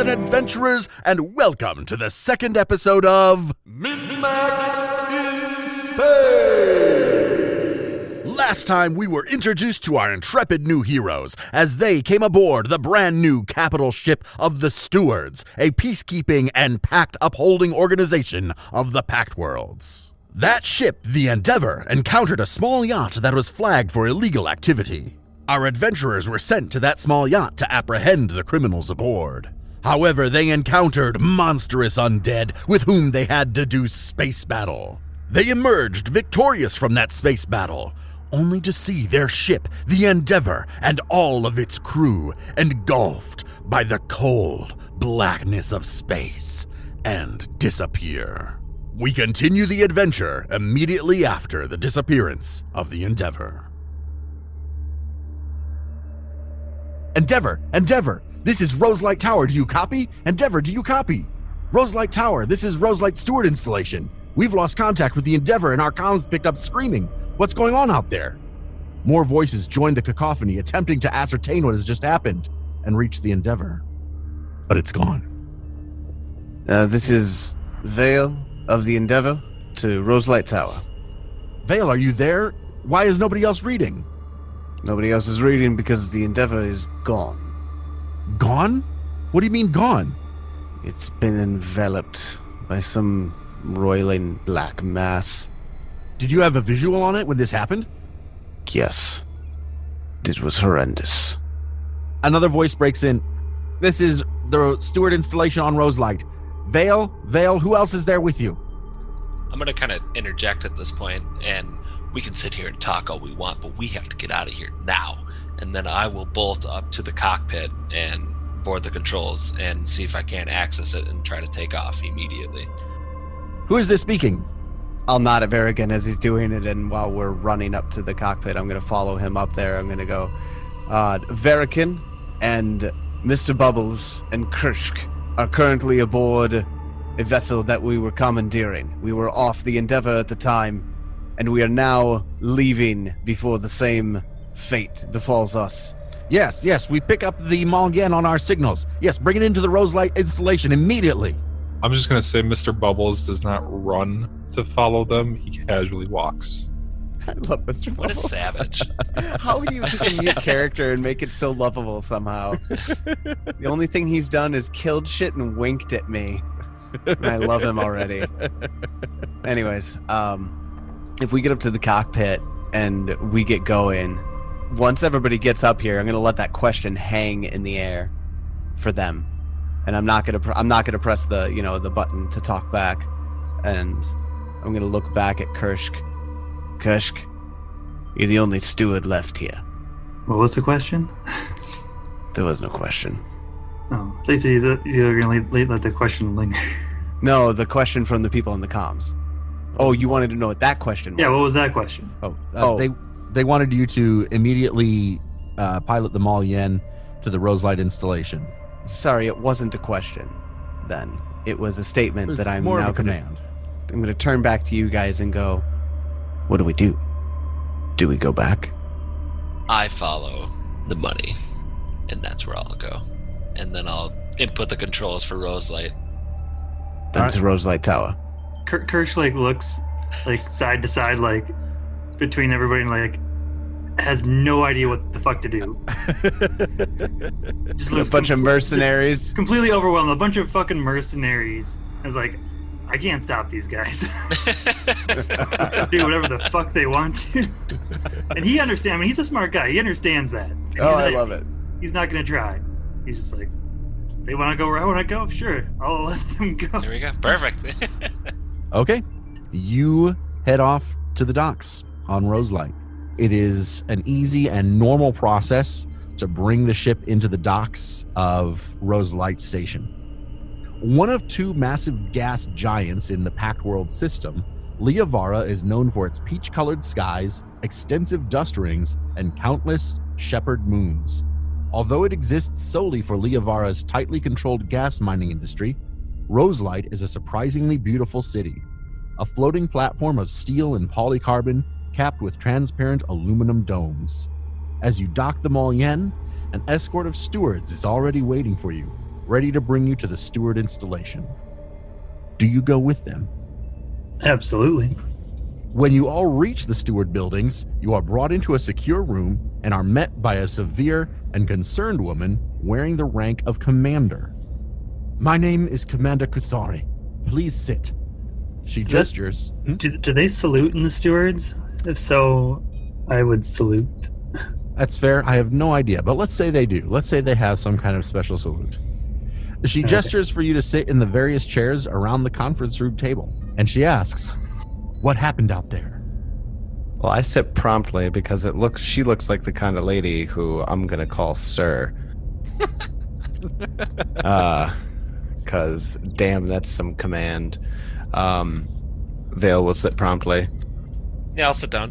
and adventurers, and welcome to the second episode of MNmaxed in Space! Last time we were introduced to our intrepid new heroes as they came aboard the brand new capital ship of the Stewards, a peacekeeping and pact upholding organization of the Pact Worlds. That ship, the Endeavor, encountered a small yacht that was flagged for illegal activity. Our adventurers were sent to that small yacht to apprehend the criminals aboard. However, they encountered monstrous undead with whom they had to do space battle. They emerged victorious from that space battle, only to see their ship, the Endeavor, and all of its crew engulfed by the cold blackness of space and disappear. We continue the adventure immediately after the disappearance of the Endeavor. Endeavor, this is Roselight Tower, do you copy? Endeavor, do you copy? Roselight Tower, this is Roselight Steward installation. We've lost contact with the Endeavor and our comms picked up screaming. What's going on out there? More voices joined the cacophony, attempting to ascertain what has just happened and reach the Endeavor. But it's gone. This is Vale of the Endeavor to Roselight Tower. Vale, are you there? Why is nobody else reading? Nobody else is reading because the Endeavor is gone. Gone? What do you mean gone? It's been enveloped by some roiling black mass. Did you have a visual on it when this happened? Yes. It was horrendous. Another voice breaks in. This is the Steward installation on Roselight. Vale, who else is there with you? I'm going to kind of interject at this point, and we can sit here and talk all we want, but we have to get out of here now. And then I will bolt up to the cockpit and board the controls and see if I can access it and try to take off immediately. Who is this speaking? I'll nod at Varigan as he's doing it, and while we're running up to the cockpit, I'm going to follow him up there. I'm going to go, Varigan and Mr. Bubbles and Kirsch are currently aboard a vessel that we were commandeering. We were off the Endeavor at the time, and we are now leaving before the same fate befalls us. Yes, we pick up the Malgen on our signals. Yes, bring it into the Roselight installation immediately. I'm just going to say Mr. Bubbles does not run to follow them. He casually walks. I love Mr. Bubbles. What a savage. How do you take a mute character and make it so lovable somehow? The only thing he's done is killed shit and winked at me. And I love him already. Anyways, if we get up to the cockpit and we get going, once everybody gets up here, I'm going to let that question hang in the air for them. And I'm not going to press the, the button to talk back. And I'm going to look back at Kirsch. Kirsch, you're the only steward left here. What was the question? There was no question. Oh, so you're going to let the question linger. No, the question from the people in the comms. Oh, you wanted to know what that question was? Yeah, what was that question? They wanted you to immediately pilot the Malyen to the Roselight installation. Sorry, it wasn't a question then. It was a statement that I'm now command. I'm going to turn back to you guys and go, what do we do? Do we go back? I follow the money, and that's where I'll go. And then I'll input the controls for Roselight. Then to Roselight Tower. Kirsch looks side to side, between everybody, and has no idea what the fuck to do. Just A bunch of mercenaries. Completely overwhelmed. A bunch of fucking mercenaries. I was like, I can't stop these guys. Do whatever the fuck they want to. And he understands. I mean, he's a smart guy. He understands that. I love it. He's not going to try. He's just like, they want to go where I want to go? Sure. I'll let them go. There we go. Perfect. Okay. You head off to the docks on Roselight. It is an easy and normal process to bring the ship into the docks of Roselight Station. One of two massive gas giants in the Pact World system, Liavara is known for its peach-colored skies, extensive dust rings, and countless shepherd moons. Although it exists solely for Liavara's tightly controlled gas mining industry, Roselight is a surprisingly beautiful city. A floating platform of steel and polycarbon capped with transparent aluminum domes. As you dock the Malyen, an escort of stewards is already waiting for you, ready to bring you to the steward installation. Do you go with them? Absolutely. When you all reach the steward buildings, you are brought into a secure room and are met by a severe and concerned woman wearing the rank of commander. My name is Commander Kuthari. Please sit. She gestures. Do they salute in the stewards? If so, I would salute. That's fair. I have no idea, but let's say they do. Let's say they have some kind of special salute. She Okay. gestures for you to sit in the various chairs around the conference room table, and she asks, "What happened out there?" Well, I sit promptly because she looks like the kind of lady who I'm gonna call Sir. Cause damn, that's some command. Vale will sit promptly. Yeah, I'll sit down.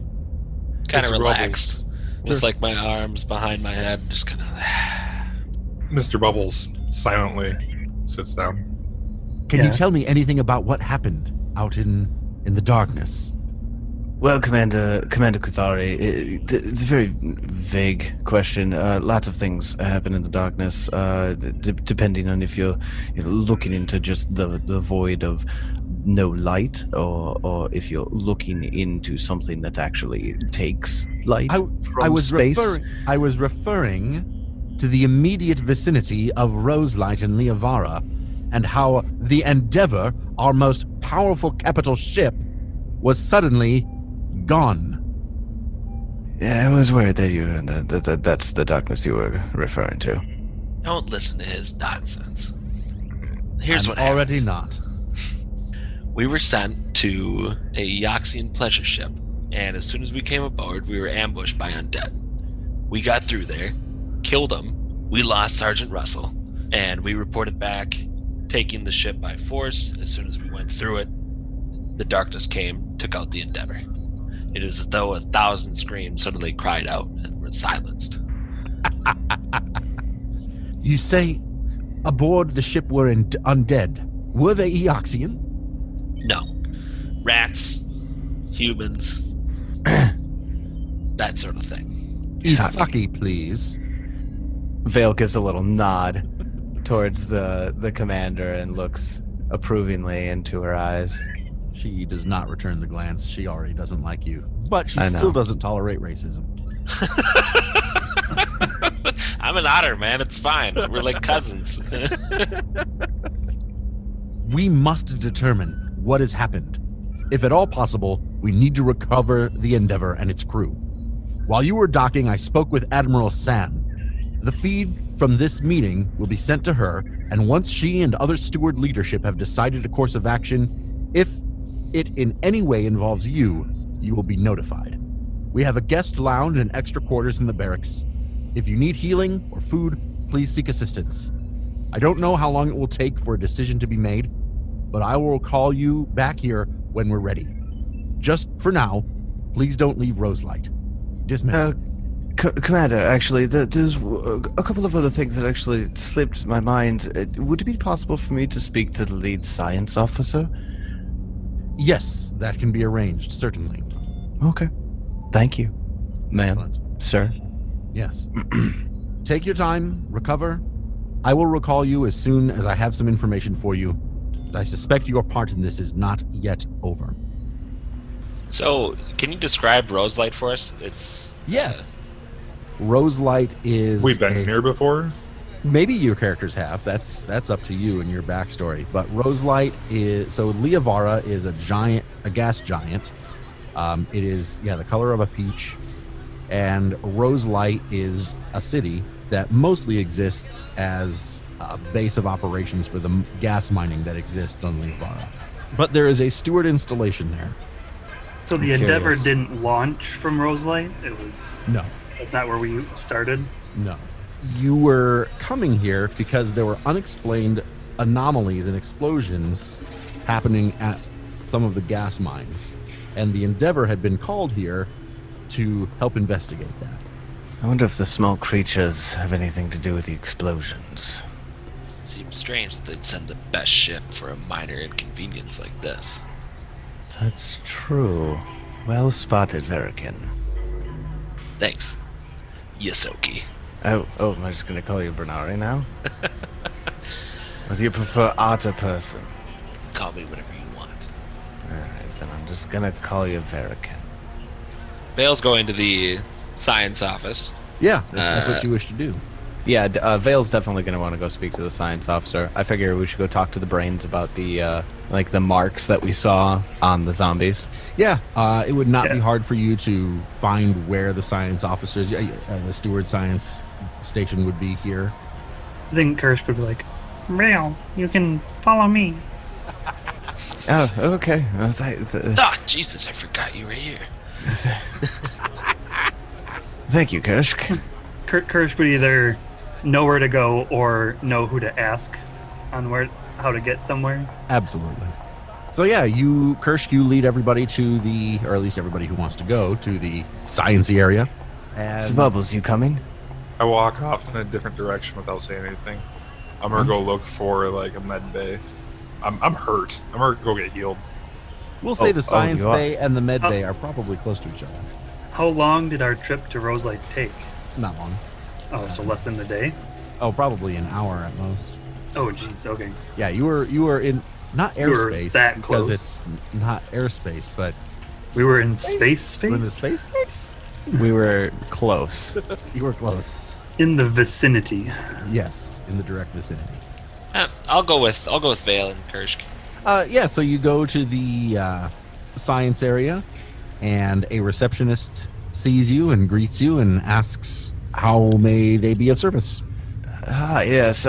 Kind of It's relaxed. Rubbles. Just like my arms behind my head, just kind of. Mr. Bubbles silently sits down. Can you Yeah. tell me anything about what happened out in the darkness? Well, Commander Kuthari, it's a very vague question. Lots of things happen in the darkness, depending on if you're looking into just the void of no light, or if you're looking into something that actually takes light from space. I was referring to the immediate vicinity of Roselight and Liavara, and how the Endeavor, our most powerful capital ship, was suddenly gone. Yeah, I was worried that that's the darkness you were referring to. Don't listen to his nonsense. Here's I'm what happened. already not. We were sent to a Yoxian pleasure ship, and as soon as we came aboard, we were ambushed by undead. We got through there, killed them, we lost Sergeant Russell, and we reported back, taking the ship by force. As soon as we went through it, the darkness came, took out the Endeavor. It is as though 1,000 screams suddenly cried out and were silenced. You say aboard the ship were undead. Were they Eoxian? No. Rats, humans, that sort of thing. Isaki, please. Vale gives a little nod towards the commander and looks approvingly into her eyes. She does not return the glance. She already doesn't like you. But she I know. still doesn't tolerate racism. I'm an otter, man. It's fine. We're like cousins. We must determine what has happened. If at all possible, we need to recover the Endeavor and its crew. While you were docking, I spoke with Admiral San. The feed from this meeting will be sent to her, and once she and other steward leadership have decided a course of action, if it in any way involves you, you will be notified. We have a guest lounge and extra quarters in the barracks. If you need healing or food, please seek assistance. I don't know how long it will take for a decision to be made, but I will call you back here when we're ready. Just for now, please don't leave Roselight. Dismissed. Commander, actually, there's a couple of other things that actually slipped my mind. Would it be possible for me to speak to the lead science officer? Yes, that can be arranged, certainly. Okay. Thank you, ma'am. Excellent. Sir. Yes. Take your time, recover. I will recall you as soon as I have some information for you. I suspect your part in this is not yet over. So, can you describe Roselight for us? It's Yes. Roselight is We've been here before. Maybe your characters have. That's up to you and your backstory. But Roselight is Liavara is a gas giant. It is the color of a peach, and Roselight is a city that mostly exists as a base of operations for the gas mining that exists on Liavara. But there is a steward installation there. So the I'm Endeavor curious. didn't launch from Roselight? No. That's not where we started? No. You were coming here because there were unexplained anomalies and explosions happening at some of the gas mines. And the Endeavor had been called here to help investigate that. I wonder if the small creatures have anything to do with the explosions. seems strange that they'd send the best ship for a minor inconvenience like this. That's true. Well spotted, Verikin. Thanks, Yasoki. Oh, am I just gonna call you Bernari now? Or do you prefer otter person? Call me whatever you want. Alright, then I'm just gonna call you Verican. Vale's going to the science office. Yeah, if that's what you wish to do. Yeah, Vale's definitely going to want to go speak to the science officer. I figure we should go talk to the brains about the the marks that we saw on the zombies. Yeah, it would not be hard for you to find where the science officers, the steward science station would be here. I think Kirsch could be like, Rail, you can follow me. Oh, okay. Jesus, I forgot you were here. Thank you, Kirsch. Kirsch would either know where to go or know who to ask on how to get somewhere. Absolutely. So yeah, Kirsch, you lead everybody to or at least everybody who wants to go to the sciencey area. Mr. Bubbles, you coming? I walk off in a different direction without saying anything. I'm gonna go look for like a med bay. I'm hurt. I'm gonna go get healed. We'll say the science you are. bay and the med bay are probably close to each other. How long did our trip to Rose Lake take? Not long. Oh, so less than a day? Oh, probably an hour at most. Oh, jeez, okay. Yeah, you were in not You were airspace that because close. it's not airspace, but We were in space? we're in the space. We were close. You were close. In the vicinity. Yes, in the direct vicinity. I'll go with Vale and Kirsch. Yeah, so you go to the science area, and a receptionist sees you and greets you and asks, how may they be of service? Yes.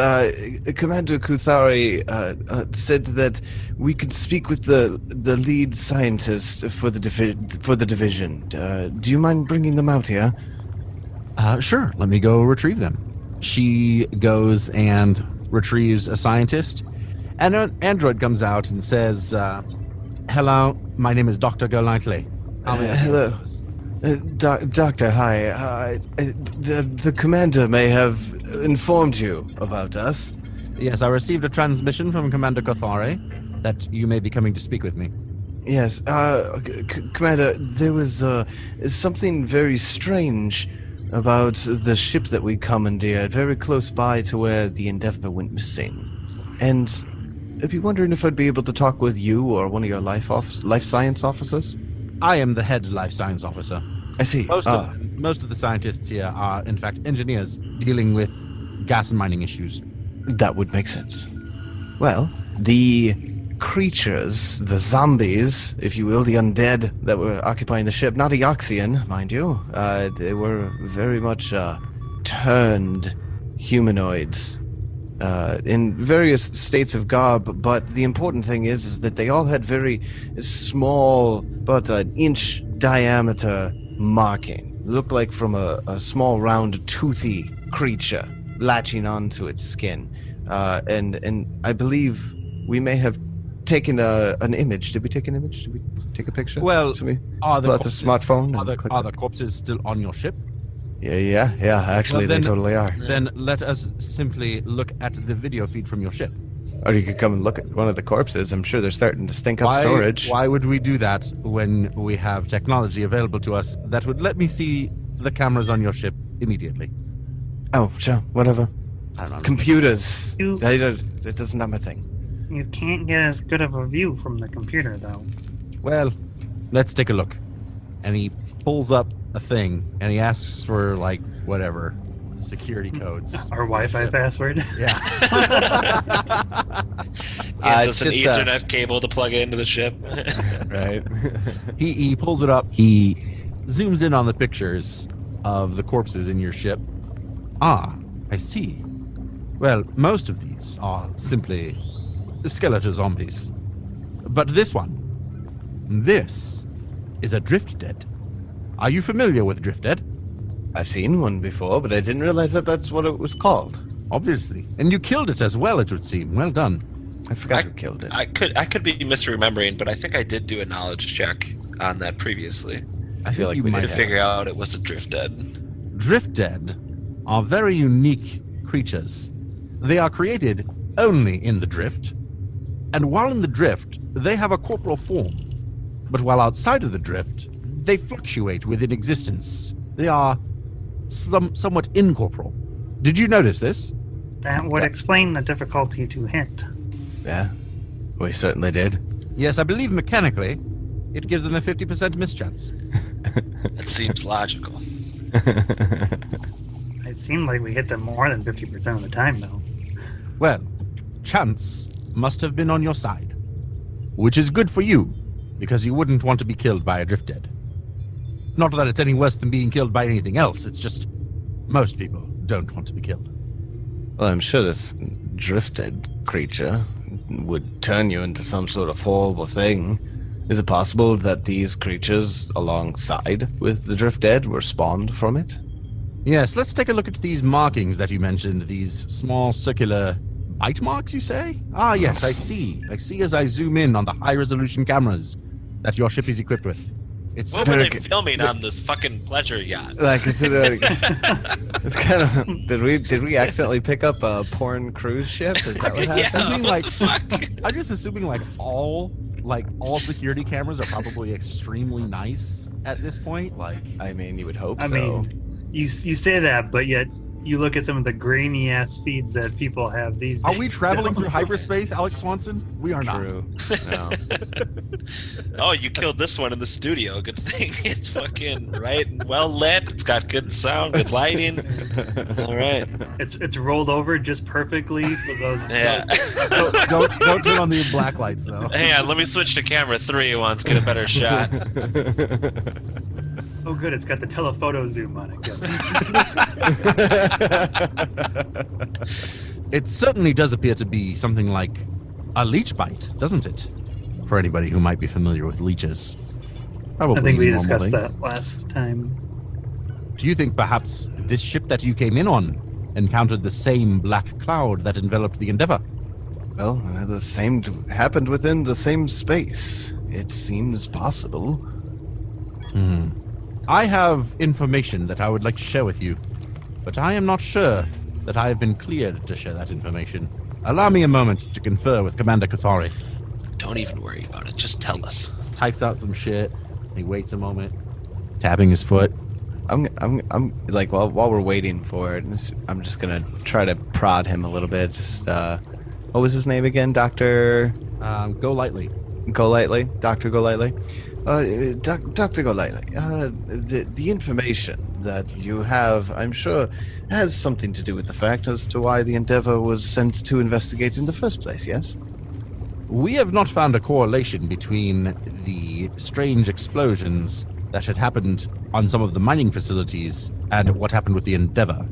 Commander Kuthari said that we could speak with the lead scientist for the division. Do you mind bringing them out here? Sure, let me go retrieve them. She goes and retrieves a scientist, and an android comes out and says, hello, my name is Dr. Golightly. Hello. Doctor, hi. The commander may have informed you about us. Yes, I received a transmission from Commander Kothare that you may be coming to speak with me. Yes, Commander, there was something very strange about the ship that we commandeered very close by to where the Endeavor went missing. And I'd be wondering if I'd be able to talk with you or one of your life science officers. I am the head life science officer. I see. Most of the scientists here are, in fact, engineers dealing with gas and mining issues. That would make sense. Well, the creatures, the zombies, if you will, the undead that were occupying the ship, not Eoxian, mind you, they were very much turned humanoids in various states of garb, but the important thing is that they all had very small, but an inch diameter marking. Looked like from a small, round, toothy creature latching onto its skin. And I believe we may have taken an image. Did we take an image? Did we take a picture? Well, so we are the pull out the corpses- smartphone? Are and click the that? corpses still on your ship? Yeah. Actually, Well, they totally are. Then let us simply look at the video feed from your ship. Or you could come and look at one of the corpses. I'm sure they're starting to stink up storage. Why would we do that when we have technology available to us that would let me see the cameras on your ship immediately? Oh, sure, whatever. I don't know. Computers. You- It doesn't have a thing. You can't get as good of a view from the computer, though. Well, let's take a look. And he pulls up a thing and he asks for, like, whatever, security codes. Our Wi-Fi password. Yeah. Hands it's us an just, Ethernet cable to plug into the ship. Right. He pulls it up. He zooms in on the pictures of the corpses in your ship. Ah, I see. Well, most of these are simply skeletal zombies. But this is a drift dead. Are you familiar with drift dead? I've seen one before, but I didn't realize that that's what it was called. Obviously. And you killed it as well, it would seem. Well done. I forgot who killed it. I could be misremembering, but I think I did do a knowledge check on that previously I feel like you we might to did. figure out it was a drift dead. Drift dead are very unique creatures. They are created only in the drift. And while in the drift, they have a corporal form. But while outside of the drift, they fluctuate within existence. They are somewhat incorporeal. Did you notice this? That would explain the difficulty to hit. Yeah, we certainly did. Yes, I believe mechanically, it gives them a 50% mischance. That seems logical. It seemed like we hit them more than 50% of the time, though. Well, chance must have been on your side. Which is good for you, because you wouldn't want to be killed by a drift dead. Not that it's any worse than being killed by anything else, it's just most people don't want to be killed. Well, I'm sure this drifted creature would turn you into some sort of horrible thing. Is it possible that these creatures alongside with the drift dead were spawned from it? Yes, let's take a look at these markings that you mentioned, these small circular bite marks, you say? Ah, yes, I see. I see as I zoom in on the high-resolution cameras that your ship is equipped with. It's What were they filming on this fucking pleasure yacht? Like, it's kind of. Did we accidentally pick up a porn cruise ship? Is that what Yeah. happened? assuming what like the fuck? I'm just assuming like all security cameras are probably extremely nice at this point. Like, I mean, you would hope I so. mean, you say that, but yet you look at some of the grainy ass feeds that people have these days. are we traveling through hyperspace, Alex Swanson? We are not. True. No. Oh, you killed this one in the studio. Good thing it's fucking right and well lit. It's got good sound, good lighting. All right. It's rolled over just perfectly for those. Yeah. Don't turn on the black lights though. Hang on, let me switch to camera 3 once, get a better shot. Oh, good. It's got the telephoto zoom on it. Good. It certainly does appear to be something like a leech bite, doesn't it? For anybody who might be familiar with leeches. Probably I think we normal discussed things. that last time. Do you think perhaps this ship that you came in on encountered the same black cloud that enveloped the Endeavor? Well, the same happened within the same space. It seems possible. I have information that I would like to share with you, but I am not sure that I have been cleared to share that information. Allow me a moment to confer with Commander Kuthari. Don't even worry about it. Just tell us. Types out some shit. He waits a moment, tapping his foot. I'm like, while we're waiting for it, I'm just gonna try to prod him a little bit. Just, what was his name again? Dr. Go lightly. Golightly? Dr. Golightly? Dr. Golightly, the information that you have, I'm sure, has something to do with the fact as to why the Endeavor was sent to investigate in the first place, yes? We have not found a correlation between the strange explosions that had happened on some of the mining facilities and what happened with the Endeavor.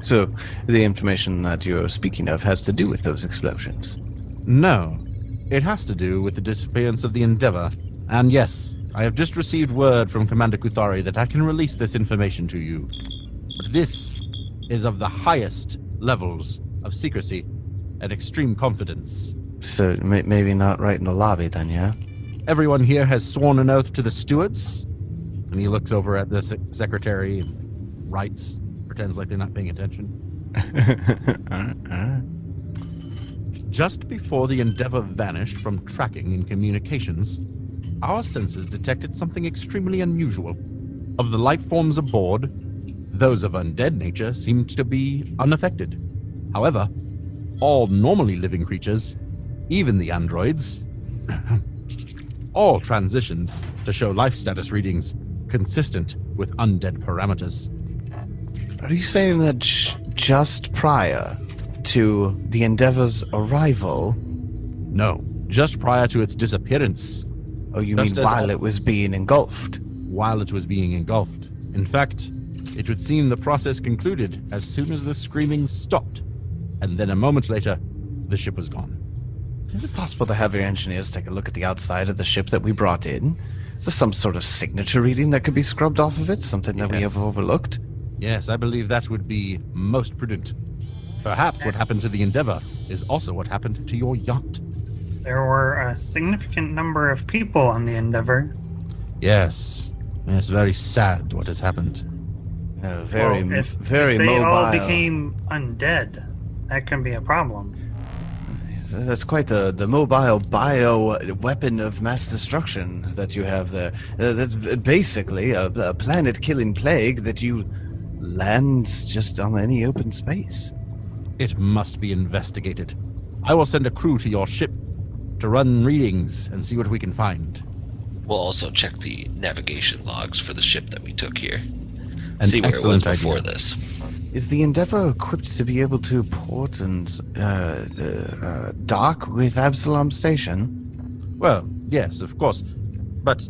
So, the information that you're speaking of has to do with those explosions? No, it has to do with the disappearance of the Endeavor. And yes, I have just received word from Commander Kuthari that I can release this information to you. But this is of the highest levels of secrecy and extreme confidence. So, maybe not right in the lobby then, yeah? Everyone here has sworn an oath to the stewards. And he looks over at the secretary and writes, pretends like they're not paying attention. Just before the Endeavor vanished from tracking and communications, our sensors detected something extremely unusual. Of the life forms aboard, those of undead nature seemed to be unaffected. However, all normally living creatures, even the androids, all transitioned to show life status readings consistent with undead parameters. Are you saying that just prior to the Endeavor's arrival? No, just prior to its disappearance. Oh, you Just mean as while all- it was being engulfed? While it was being engulfed. In fact, it would seem the process concluded as soon as the screaming stopped, and then a moment later, the ship was gone. Is it possible to have your engineers take a look at the outside of the ship that we brought in? Is there some sort of signature reading that could be scrubbed off of it? Something that we have Yes. overlooked? Yes, I believe that would be most prudent. Perhaps what happened to the Endeavor is also what happened to your yacht. There were a significant number of people on the Endeavor. Yes. It's very sad what has happened. Very if they mobile. all became undead, that can be a problem. That's quite the mobile bio weapon of mass destruction that you have there. That's basically a planet-killing plague that you land just on any open space. It must be investigated. I will send a crew to your ship to run readings and see what we can find. We'll also check the navigation logs for the ship that we took here. An See where it was excellent before idea. this. Is the Endeavor equipped to be able to port and dock with Absalom Station? Well, yes, of course. But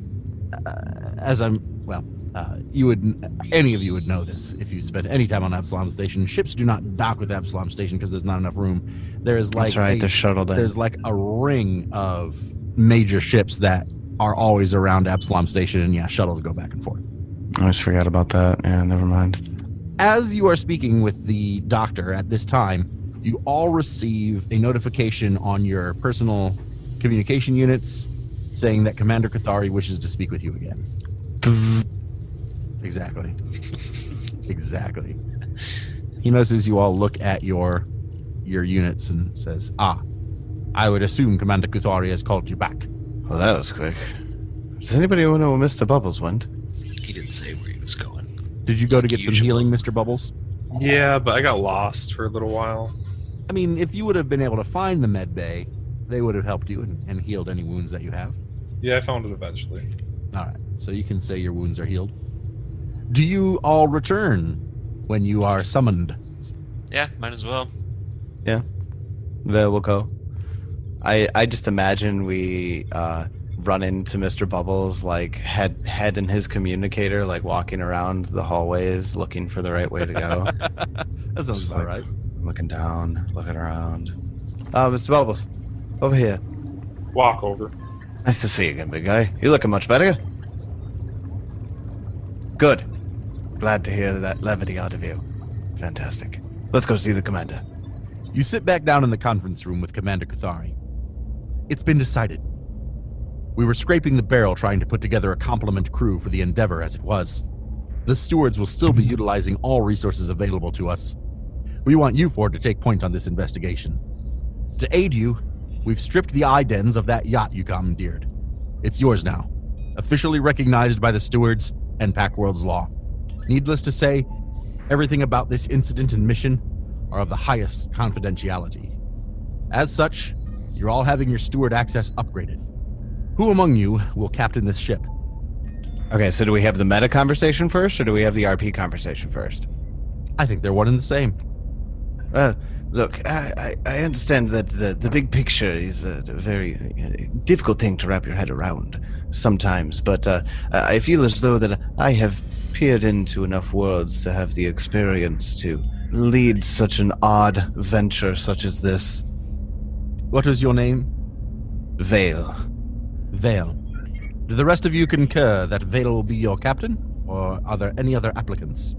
any of you would know this if you spent any time on Absalom Station. Ships do not dock with Absalom Station because there's not enough room. There is like That's right, they're shuttled in. there's like a ring of major ships that are always around Absalom Station, and yeah, shuttles go back and forth. I always forgot about that. Yeah, never mind. As you are speaking with the doctor at this time, you all receive a notification on your personal communication units saying that Commander Cathari wishes to speak with you again. Exactly. Exactly. He notices you all look at your units and says, I would assume Commander Cathari has called you back. Well, that was quick. Does anybody know where Mr. Bubbles went? He didn't say where he was going. Did you go to get some Usual. healing, Mr. Bubbles? Yeah, but I got lost for a little while. I mean, if you would have been able to find the med bay, they would have helped you and healed any wounds that you have. Yeah, I found it eventually. All right, so you can say your wounds are healed. Do you all return when you are summoned? Yeah, might as well. There we'll go. I just imagine we run into Mr. Bubbles, like head in his communicator, like walking around the hallways looking for the right way to go. That sounds Just about like right. Looking down, looking around. Mr. Bubbles, over here. Walk over. Nice to see you again, big guy. You're looking much better. Good. Glad to hear that levity out of you. Fantastic. Let's go see the commander. You sit back down in the conference room with Commander Cathari. It's been decided. We were scraping the barrel trying to put together a complement crew for the Endeavor as it was. The stewards will still be utilizing all resources available to us. We want you four to take point on this investigation. To aid you, we've stripped the eye dens of that yacht you commandeered. It's yours now, officially recognized by the stewards and Packworld's law. Needless to say, everything about this incident and mission are of the highest confidentiality. As such, you're all having your steward access upgraded. Who among you will captain this ship? Okay, so do we have the meta conversation first, or do we have the RP conversation first? I think they're one and the same. Look, I understand that the big picture is a very difficult thing to wrap your head around sometimes, but I feel as though that I have peered into enough worlds to have the experience to lead such an odd venture such as this. What was your name? Vale. Vale. Do the rest of you concur that Vale will be your captain, or are there any other applicants?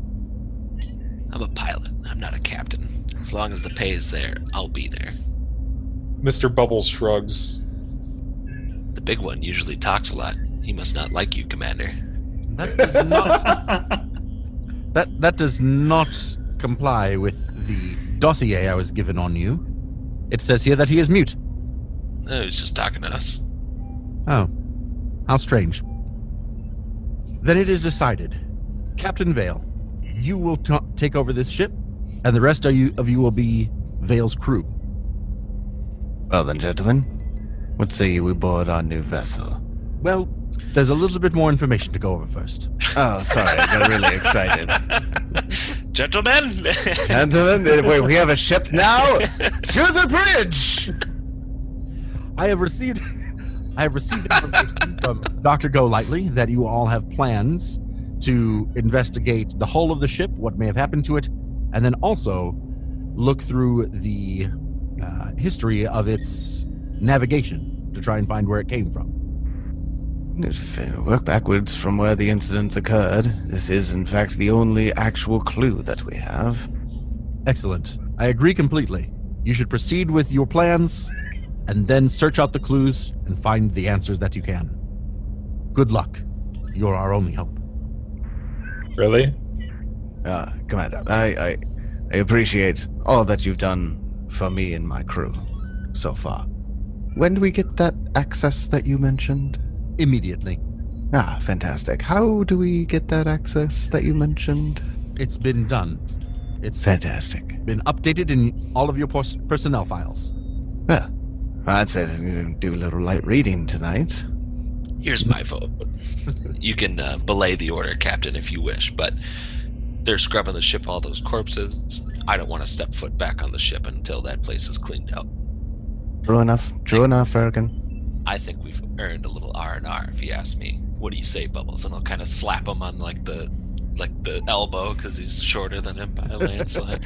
I'm a pilot. I'm not a captain. As long as the pay is there, I'll be there. Mr. Bubbles shrugs. The big one usually talks a lot. He must not like you, Commander. That does not. that does not comply with the dossier I was given on you. It says here that he is mute. No, he's just talking to us. Oh, how strange. Then it is decided. Captain Vale, you will take over this ship, and the rest of you will be Vale's crew. Well then, gentlemen, what say you we board our new vessel? Well, there's a little bit more information to go over first. Oh, sorry, I got really excited. Gentlemen! Gentlemen, wait, we have a ship now? To the bridge! I have received information from Dr. Golightly that you all have plans to investigate the hull of the ship, what may have happened to it, and then also look through the history of its navigation to try and find where it came from. Work backwards from where the incident occurred. This is, in fact, the only actual clue that we have. Excellent. I agree completely. You should proceed with your plans and then search out the clues and find the answers that you can. Good luck. You're our only hope. Really? Commander, I appreciate all that you've done for me and my crew so far. When do we get that access that you mentioned? Immediately. Fantastic. How do we get that access that you mentioned? It's been done. It's Fantastic. been updated in all of your personnel files. Well, I'd say I'm going to do a little light reading tonight. Here's my vote. You can belay the order, Captain, if you wish, but they're scrubbing the ship, all those corpses. I don't want to step foot back on the ship until that place is cleaned out. True enough, Ergen. I think we've earned a little R&R, if you ask me. What do you say, Bubbles? And I'll kind of slap him on like the elbow because he's shorter than him by a landslide.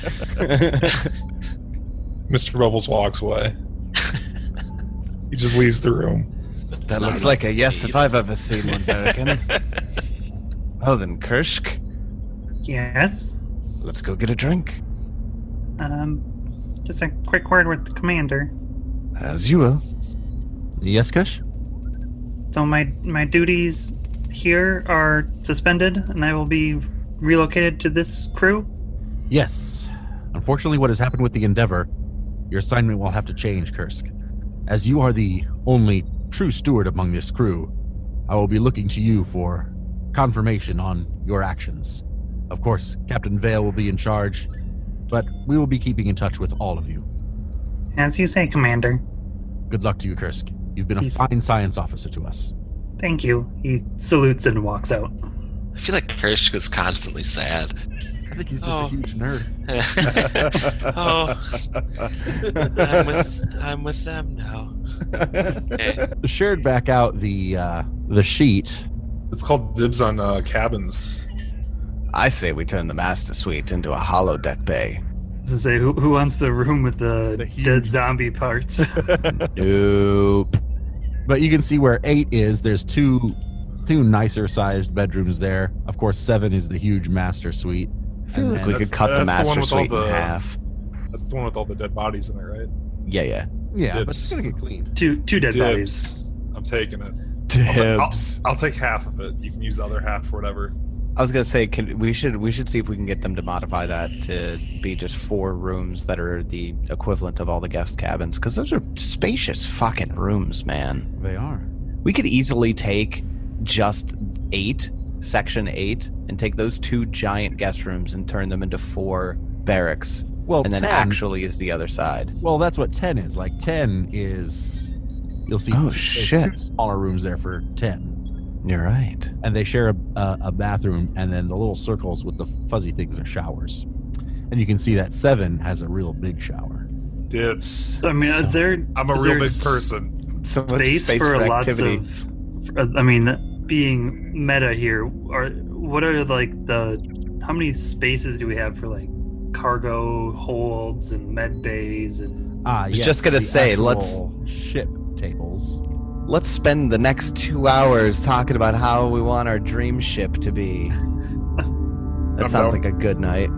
Mr. Bubbles walks away. He just leaves the room. That looks like a yes if I've ever seen one, Ergen. Well then, Kirsch, Yes. let's go get a drink. Just a quick word with the commander. As you will. Yes, Kush? So my duties here are suspended, and I will be relocated to this crew. Yes. Unfortunately, what has happened with the Endeavor, your assignment will have to change, Kursk. As you are the only true steward among this crew, I will be looking to you for confirmation on your actions. Of course, Captain Vale will be in charge, but we will be keeping in touch with all of you. As you say, Commander. Good luck to you, Kursk. You've been a fine science officer to us. Thank you. He salutes and walks out. I feel like Kirsch is constantly sad. I think he's just a huge nerd. I'm with them now. Okay. Shared back out the sheet. It's called dibs on cabins. I say we turn the master suite into a holodeck bay. I was gonna say, who wants the room with the huge- dead zombie parts? Nope. But you can see where 8 is. There's two nicer sized bedrooms there. Of course, 7 is the huge master suite. I feel And like then- we could cut the that's the one master with all suite in the- half. That's the one with all the dead bodies in it, right? Yeah. Yeah, but Dibs. it's gonna get cleaned. two dead bodies. Dibs. I'm taking it. Dibs. I'll take half of it. You can use the other half for whatever. I was gonna say, we should see if we can get them to modify that to be just 4 rooms that are the equivalent of all the guest cabins, because those are spacious fucking rooms, man. They are. We could easily take just 8, section 8, and take those 2 giant guest rooms and turn them into 4 barracks, Well, and then 10, actually is the other side. Well, that's what 10 is. Like 10 is, you'll see. Oh, there's shit. 2 smaller rooms there for 10, You're right. and they share a bathroom, and then the little circles with the fuzzy things are showers. And you can see that 7 has a real big shower. Dibs. I mean, is there? I'm a is real there big person. So much space space for for lots activity. of? I mean, being meta here, what are like how many spaces do we have for like cargo holds and med bays and? Ah, was yes, just gonna the say, actual let's- ship tables. Let's spend the next 2 hours talking about how we want our dream ship to be. That I'm sounds down. like a good night.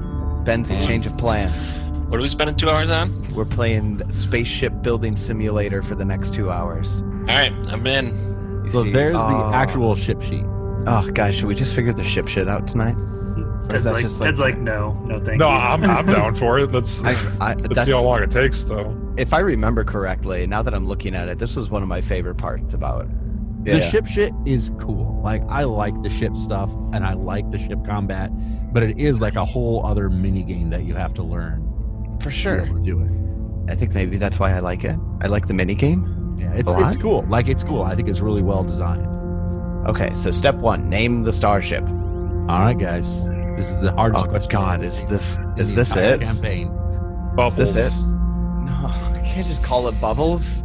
Ben's a Yeah. change of plans. What are we spending 2 hours on? We're playing spaceship building simulator for the next 2 hours. All right, I'm in. You So see- there's the oh. actual ship sheet. Oh, guys, should we just figure the ship shit out tonight? Or is Ted's that like, just Ted's like, no, thank No, you. I'm down for it. Let's that's, see how long it takes, though. if I remember correctly, now that I'm looking at it, this was one of my favorite parts about it. The ship shit is cool. Like, I like the ship stuff, and I like the ship combat, but it is like a whole other mini game that you have to learn For to be sure. able to do it. I think maybe that's why I like it. I like the minigame. Yeah, it's A lot? cool. Like, it's cool. I think it's really well designed. Okay, so step 1, name the starship. All right, guys. This is the hardest Oh question. God, is this in is the this entire it? campaign. Bubbles. this No, I can't just call it Bubbles.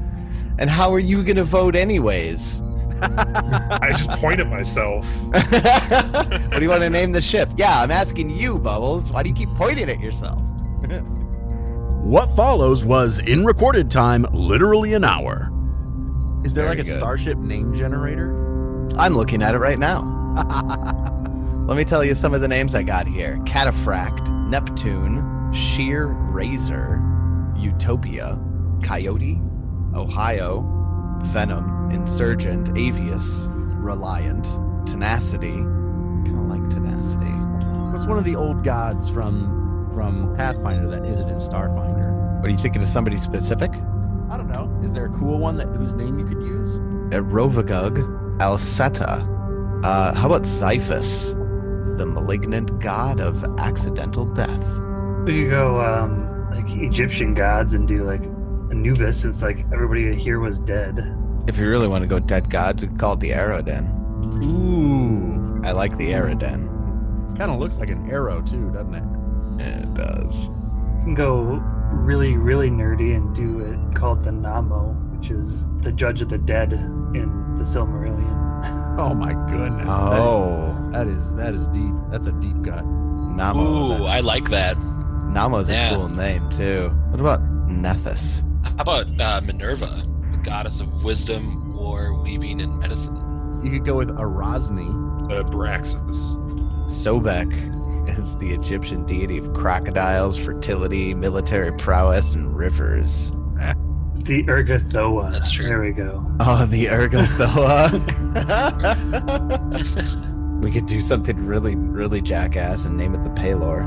And how are you gonna vote anyways? I just point at myself. What do you want to name the ship? Yeah, I'm asking you, Bubbles. Why do you keep pointing at yourself? What follows was, in recorded time, literally an hour. Is there Very like a good. starship name generator? I'm looking at it right now. Let me tell you some of the names I got here. Cataphract, Neptune, Sheer Razor, Utopia, Coyote, Ohio, Venom, Insurgent, Avius, Reliant, Tenacity. Kind of like Tenacity. What's one of the old gods from Pathfinder that isn't in Starfinder? What are you thinking of somebody specific? I don't know. Is there a cool one whose name you could use? Rovagug, Alceta. How about Xiphus, the malignant god of accidental death? We could go like Egyptian gods and do like Anubis, since like everybody here was dead. If you really want to go dead gods, we could call it the Arrow Den. Ooh. I like the Arrow Den. Kind of looks like an arrow too, doesn't it? It does. We can go really, really nerdy and do it called the Namo, which is the judge of the dead in the Silmarillion. Oh my goodness. Oh. That is deep. That's a deep cut. Namo. Ooh, I like that. Namo's Yeah. a cool name too. What about Nethys? How about Minerva, the goddess of wisdom, war, weaving, and medicine? You could go with Arasni. Braxis. Sobek is the Egyptian deity of crocodiles, fertility, military prowess, and rivers. The Urgathoa. That's true. There we go. Oh, the Urgathoa. We could do something really, really jackass and name it the Palor.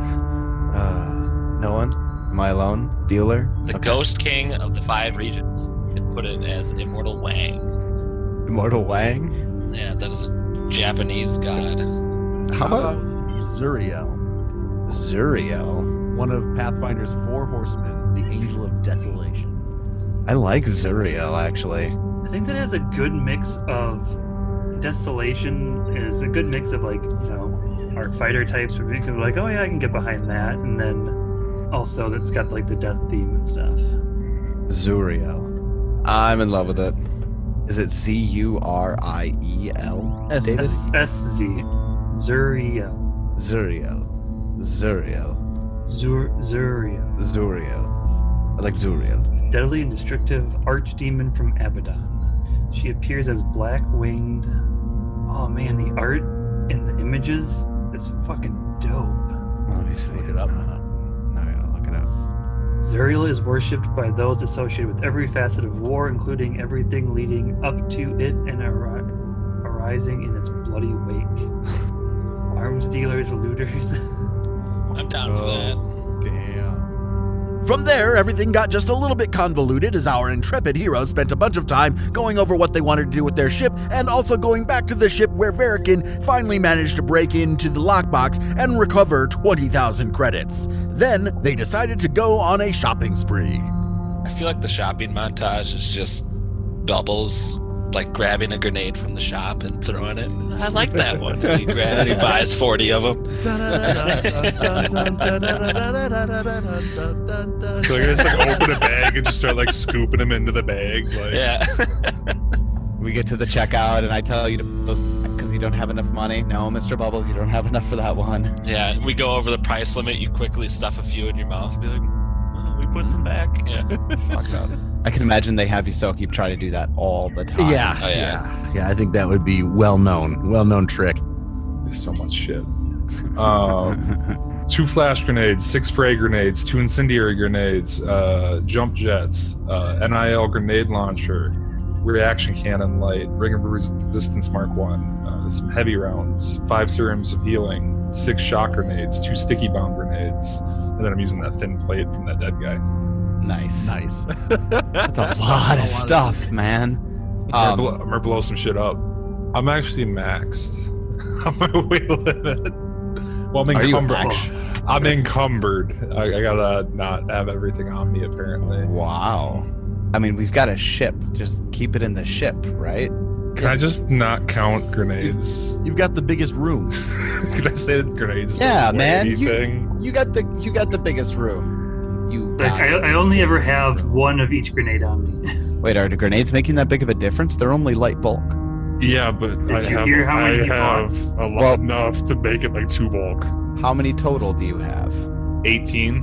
No one? Am I alone? Bueller? The Okay. ghost king of the 5 regions. You could put it as Immortal Wang. Immortal Wang? Yeah, that is a Japanese god. How about Zuriel, Zuriel? one of Pathfinder's 4 horsemen, the Angel of Desolation. I like Zuriel, actually. I think that has a good mix of desolation. Is a good mix of like, you know, our fighter types where we can be like, oh yeah, I can get behind that, and then also that's got like the death theme and stuff. Zuriel. I'm in love with it. Is it Zuriel? David? SZ. Zuriel. Zuriel. Zuriel. Zuriel. Zuriel. I like Zuriel. Deadly and destructive archdemon from Abaddon. She appears as black-winged. Oh man, the art and the images is fucking dope. Let me see. Look it up. No, I gotta look it up. Zuriel is worshipped by those associated with every facet of war, including everything leading up to it and arising in its bloody wake. Arms dealers, looters. I'm down for that. Damn. From there, everything got just a little bit convoluted as our intrepid heroes spent a bunch of time going over what they wanted to do with their ship and also going back to the ship where Verikin finally managed to break into the lockbox and recover 20,000 credits. Then they decided to go on a shopping spree. I feel like the shopping montage is just Bubbles like grabbing a grenade from the shop and throwing it. I like that one. And he buys 40 of them. So I just like open a bag and just start like scooping them into the bag. Like, Yeah. We get to the checkout and I tell you to because you don't have enough money. No, Mr. Bubbles, you don't have enough for that one. Yeah, we go over the price limit. You quickly stuff a few in your mouth. Be like, oh, we put some back. Yeah. Fuck that. I can imagine they have Yusoki try to do that all the time. Yeah, Oh, yeah. yeah. I think that would be well-known trick. there's so much shit. 2 flash grenades, 6 spray grenades, 2 incendiary grenades, jump jets, NIL grenade launcher, reaction cannon light, ring of resistance mark 1, some heavy rounds, 5 serums of healing, 6 shock grenades, 2 sticky bomb grenades, and then I'm using that thin plate from that dead guy. Nice. Nice. That's a lot of stuff, man. I'm gonna blow some shit up. I'm actually maxed. On my weight limit. Well, I'm Are you encumbered. actually? I'm encumbered. I gotta not have everything on me, apparently. Wow. I mean, we've got a ship. Just keep it in the ship, right? Can I just not count grenades? You've got the biggest room. Can I say that grenades? Yeah, don't weigh man. Anything? You got the biggest room. You Like, got I only ever have one of each grenade on me. Wait, are the grenades making that big of a difference? They're only light bulk. Yeah, but Did I you have hear how many you bought? a lot Well- enough to make it like 2 bulk. How many total do you have? 18.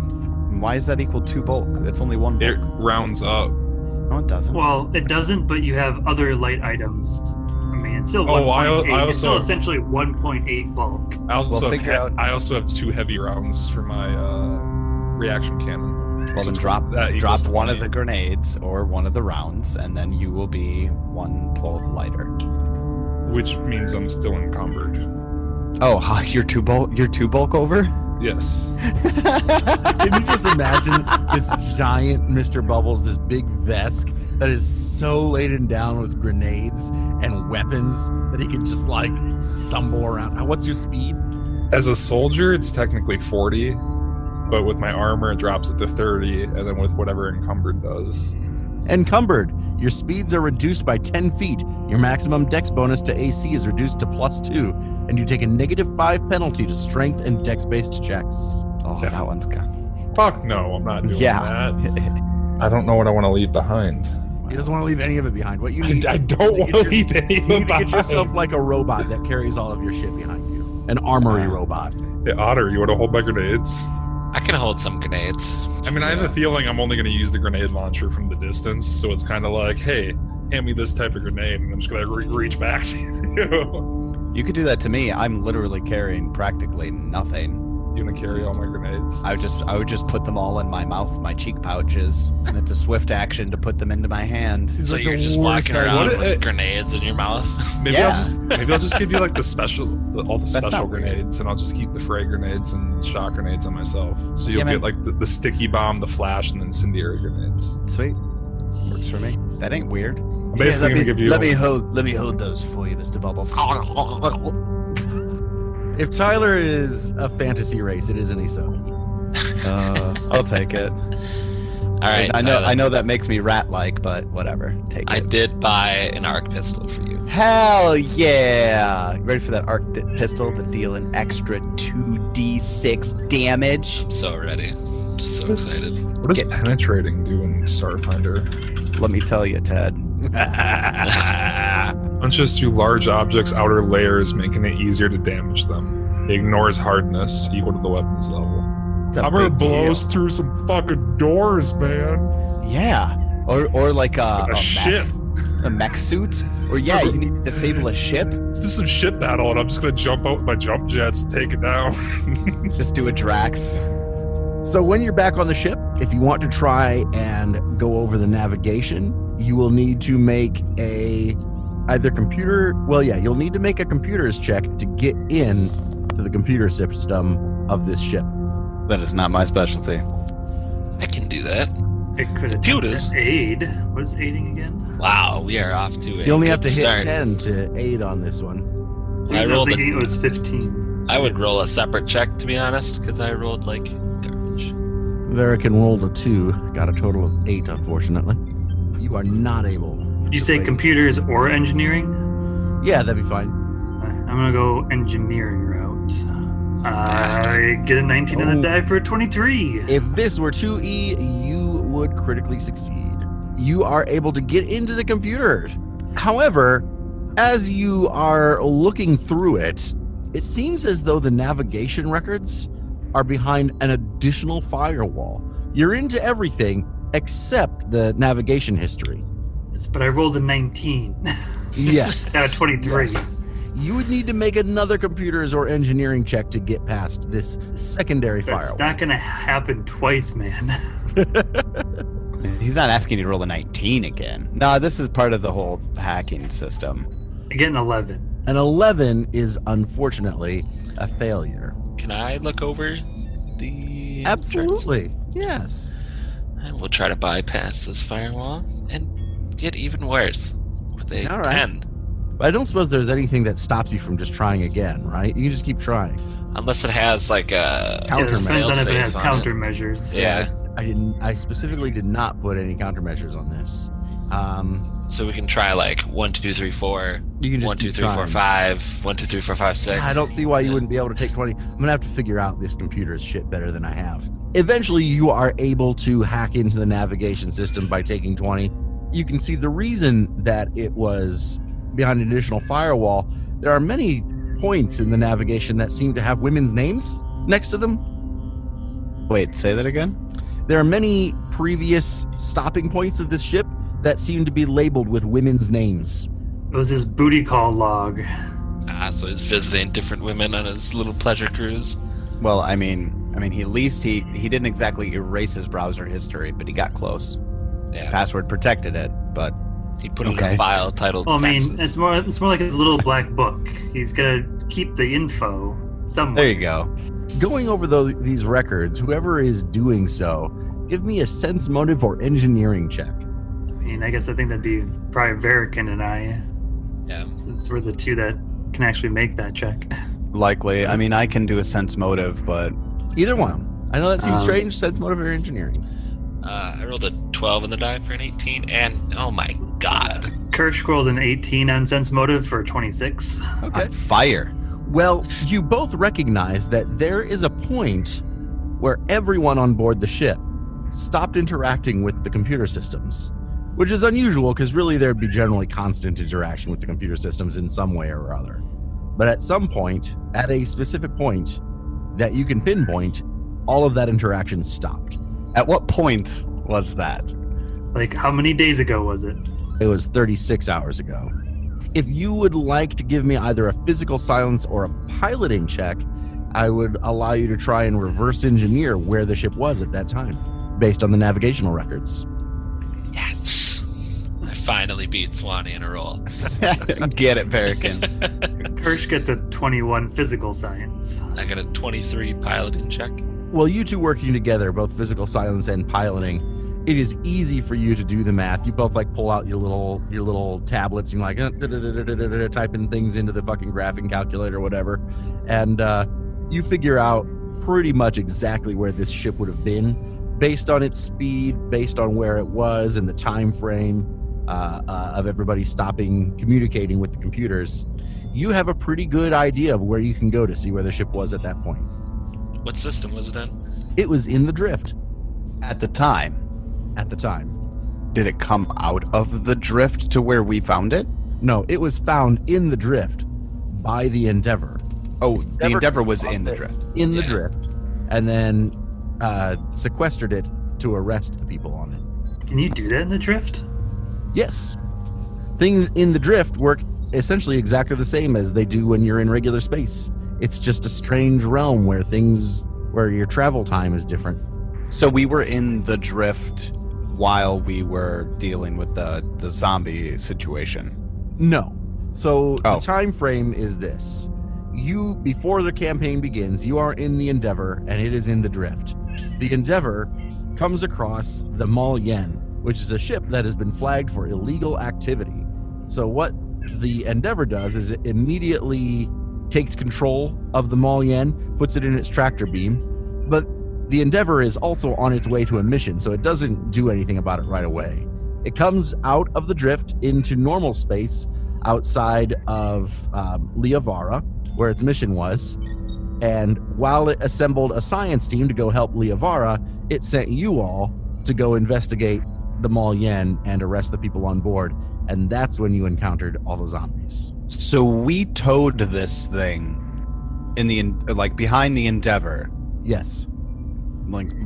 And why is that equal 2 bulk? It's only 1 It bulk. rounds up. No, it doesn't. Well, it doesn't, but you have other light items. I mean, it's still Oh, 1.8. I It's still also- essentially 1.8 bulk. I also, Well, have, figure out- I also have 2 heavy rounds for my reaction cannon. Well, So then drop that equals one of 20. the grenades or one of the rounds, and then you will be 1 bulk lighter. Which means I'm still encumbered. Oh, you're 2 bulk. You're 2 bulk over. Yes. Can you just imagine this giant Mr. Bubbles, this big Vesk that is so laden down with grenades and weapons that he can just like stumble around? What's your speed? As a soldier, it's technically 40. but with my armor, it drops it to 30, and then with whatever encumbered does. Encumbered, your speeds are reduced by 10 feet. Your maximum dex bonus to AC is reduced to +2, and you take a -5 penalty to strength and dex-based checks. Oh, that one's good. Fuck no, I'm not doing Yeah. that. I don't know what I want to leave behind. He doesn't want to leave any of it behind. What you need, I don't want to leave any you of need it to get yourself behind. like a robot that carries all of your shit behind you. An armory robot. Hey, Otter, you want to hold my grenades? I can hold some grenades. I mean, I have a feeling I'm only going to use the grenade launcher from the distance, so it's kind of like, hey, hand me this type of grenade, and I'm just going to reach back to you. You could do that to me. I'm literally carrying practically nothing. You want to carry all my grenades? I would just put them all in my mouth, my cheek pouches, and it's a swift action to put them into my hand. So like you're the just worst walking idea. around What with it- grenades in your mouth. Maybe Yeah. I'll just give you like all the special not weird. grenades, and I'll just keep the fray grenades and shot grenades on myself. So you'll Yeah, man. get like the sticky bomb, the flash, and then incendiary grenades. Sweet, works for me. That ain't weird. I'm basically gonna give you. Let me hold those for you, Mr. Bubbles. If Tyler is a fantasy race, it is an Isoki. I'll take it. All right. I know that makes me rat-like, but whatever. Take I it. did buy an arc pistol for you. Hell yeah! You ready for that arc pistol to deal an extra 2d6 damage? I'm so ready. Just so excited. What does penetrating do in Starfinder? Let me tell you, Ted. Punches through large objects' outer layers, making it easier to damage them. It ignores hardness, equal to the weapon's level. It's a Hammer big blows deal. through some fucking doors, man. Yeah. Or like a ship. a mech suit. Or yeah, you can disable a ship. Let's do some ship battle, and I'm just gonna jump out with my jump jets and take it down. Just do a Drax. So when you're back on the ship, if you want to try and go over the navigation, you will need to make you'll need to make a computer's check to get in to the computer system of this ship. That is not my specialty. I can do that. It could have Computers. aid. What is aiding again? Wow, we are off to a You only have good to hit start. 10 to aid on this one. I I was rolled thinking a- it was 15. I would roll a separate check, to be honest, because I rolled like garbage. Verican rolled a 2, got a total of 8, unfortunately. You are not able. Did you to say play- computers or engineering? Yeah, that'd be fine. I'm gonna go engineering route. I get a 19 on the die for a 23. If this were 2E, you would critically succeed. You are able to get into the computer. However, as you are looking through it, it seems as though the navigation records are behind an additional firewall. You're into everything except the navigation history. Yes, but I rolled a 19. Yes. Got a 23. Yes. You would need to make another computers or engineering check to get past this secondary That's firewall. not gonna happen twice, man. He's not asking you to roll a 19 again. No, this is part of the whole hacking system. I get an 11. An 11 is unfortunately a failure. Can I look over the Absolutely. Yes. I will try to bypass this firewall and get even worse with a All right. 10. But I don't suppose there's anything that stops you from just trying again, right? You can just keep trying. Unless it has like a Yeah, it Countermeasures. depends on if it fail-safe has on countermeasures. Yeah. I specifically did not put any countermeasures on this. So we can try like 1, 2, 3, 4. You can just 1, 2, keep 3, 4, trying. 5. 1, 2, 3, 4, 5, 6. I don't see why you wouldn't be able to take 20. I'm gonna have to figure out this computer's shit better than I have. Eventually, you are able to hack into the navigation system by taking 20. You can see the reason that it was behind an additional firewall. There are many points in the navigation that seem to have women's names next to them. Wait, say that again? There are many previous stopping points of this ship that seem to be labeled with women's names. It was his booty call log. So he's visiting different women on his little pleasure cruise. Well, I mean, he at least he didn't exactly erase his browser history, but he got close. Yeah. Password protected it, but He put it in Okay. a file titled Well, I mean, taxes. it's more like his little black book. He's gonna keep the info somewhere. there you go. Going over these records, whoever is doing so, give me a sense motive or engineering check. I mean, I guess I think that'd be probably Verican and I, Yeah. since we're the two that can actually make that check. Likely. I mean, I can do a sense motive, but Either one. I know that seems strange. Sense motive or engineering. I rolled a 12 in the die for an 18, and oh my god. Kirsch rolls an 18 on sense motive for 26. Okay. On fire. Well, you both recognize that there is a point where everyone on board the ship stopped interacting with the computer systems, which is unusual because really there'd be generally constant interaction with the computer systems in some way or other. But at some point, at a specific point that you can pinpoint, all of that interaction stopped. At what point was that? Like, how many days ago was it? It was 36 hours ago. If you would like to give me either a physical silence or a piloting check, I would allow you to try and reverse engineer where the ship was at that time, based on the navigational records. Yes. I finally beat Swanee in a roll. Get it, Barakin. Kirsch gets a 21 physical science. I got a 23 piloting check. Well, you two working together, both physical silence and piloting, it is easy for you to do the math. You both like pull out your little tablets and you're like typing things into the fucking graphing calculator or whatever, and you figure out pretty much exactly where this ship would have been based on its speed, based on where it was and the time frame of everybody stopping communicating with the computers. You have a pretty good idea of where you can go to see where the ship was at that point. What system was it in? It was in the drift At the time, at the time. did it come out of the drift to where we found it? No, it was found in the drift by the Endeavor. Oh, the Endeavor was in the drift. In the Yeah. drift, and then sequestered it to arrest the people on it. Can you do that in the drift? Yes. Things in the drift work essentially exactly the same as they do when you're in regular space. It's just a strange realm where your travel time is different. So we were in the drift while we were dealing with the zombie situation. No. So Oh. the time frame is this. You, before the campaign begins, you are in the Endeavor, and it is in the drift. The Endeavor comes across the Mal Yen, which is a ship that has been flagged for illegal activity. So what the Endeavor does is it immediately takes control of the Mal Yen, puts it in its tractor beam, but the Endeavor is also on its way to a mission, so it doesn't do anything about it right away. It comes out of the drift into normal space outside of Liavara, where its mission was, and while it assembled a science team to go help Liavara, it sent you all to go investigate the Mal Yen and arrest the people on board, and that's when you encountered all the zombies. So we towed this thing behind the Endeavor, Yes.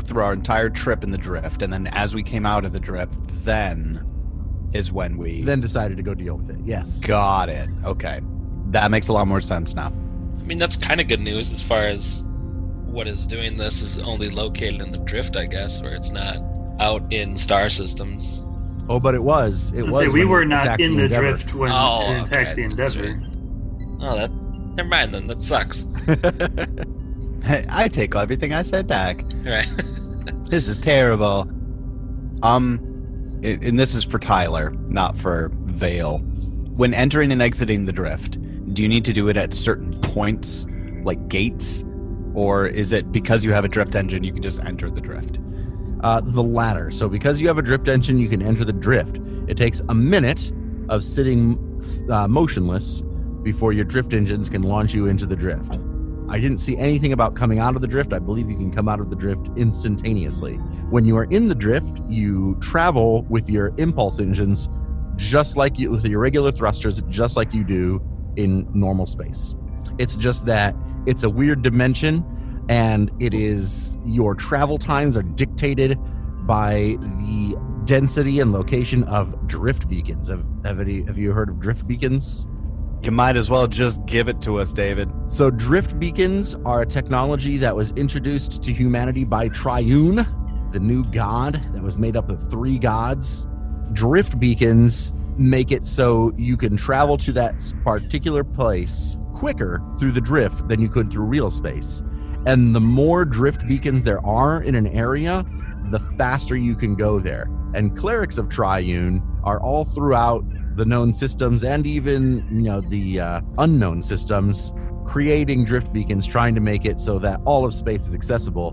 through our entire trip in the drift, and then as we came out of the drift, then is when we Then decided to go deal with it. Yes. got it. Okay, that makes a lot more sense now. I mean, that's kind of good news as far as what is doing this is only located in the drift, I guess, where it's not out in star systems. Oh, but it was. It was. Say, we when were it not attacked in the Endeavor. drift when Oh, it attacked okay, the that's Endeavor. Oh, never mind then. That sucks. I take everything I said back. Right. This is terrible. And this is for Tyler, not for Vale. When entering and exiting the drift, do you need to do it at certain points, like gates? Or is it because you have a drift engine, you can just enter the drift? The latter. So because you have a drift engine, you can enter the drift. It takes a minute of sitting motionless before your drift engines can launch you into the drift. I didn't see anything about coming out of the drift. I believe you can come out of the drift instantaneously. When you are in the drift, you travel with your impulse engines just like you, with your regular thrusters, just like you do in normal space. It's just that it's a weird dimension, and it is, your travel times are dictated by the density and location of drift beacons. Have you heard of drift beacons? You might as well just give it to us, David. So drift beacons are a technology that was introduced to humanity by Triune, the new god that was made up of 3 gods. Drift beacons make it so you can travel to that particular place quicker through the drift than you could through real space. And the more drift beacons there are in an area, the faster you can go there. And clerics of Triune are all throughout the known systems and even, the unknown systems, creating drift beacons, trying to make it so that all of space is accessible.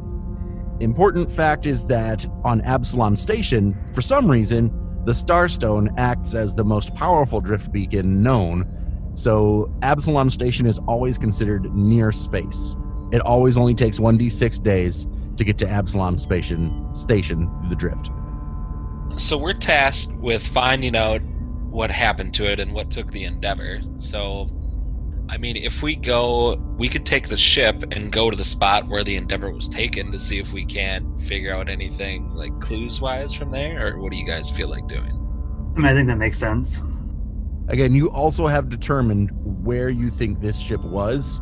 important fact is that on Absalom Station, for some reason, the Starstone acts as the most powerful drift beacon known. So Absalom Station is always considered near space. It always only takes 1d6 days to get to Absalom Station through the drift. So we're tasked with finding out what happened to it and what took the Endeavor. So, I mean, if we could take the ship and go to the spot where the Endeavor was taken to see if we can't figure out anything, like, clues-wise from there, or what do you guys feel like doing? I mean, I think that makes sense. Again, you also have determined where you think this ship was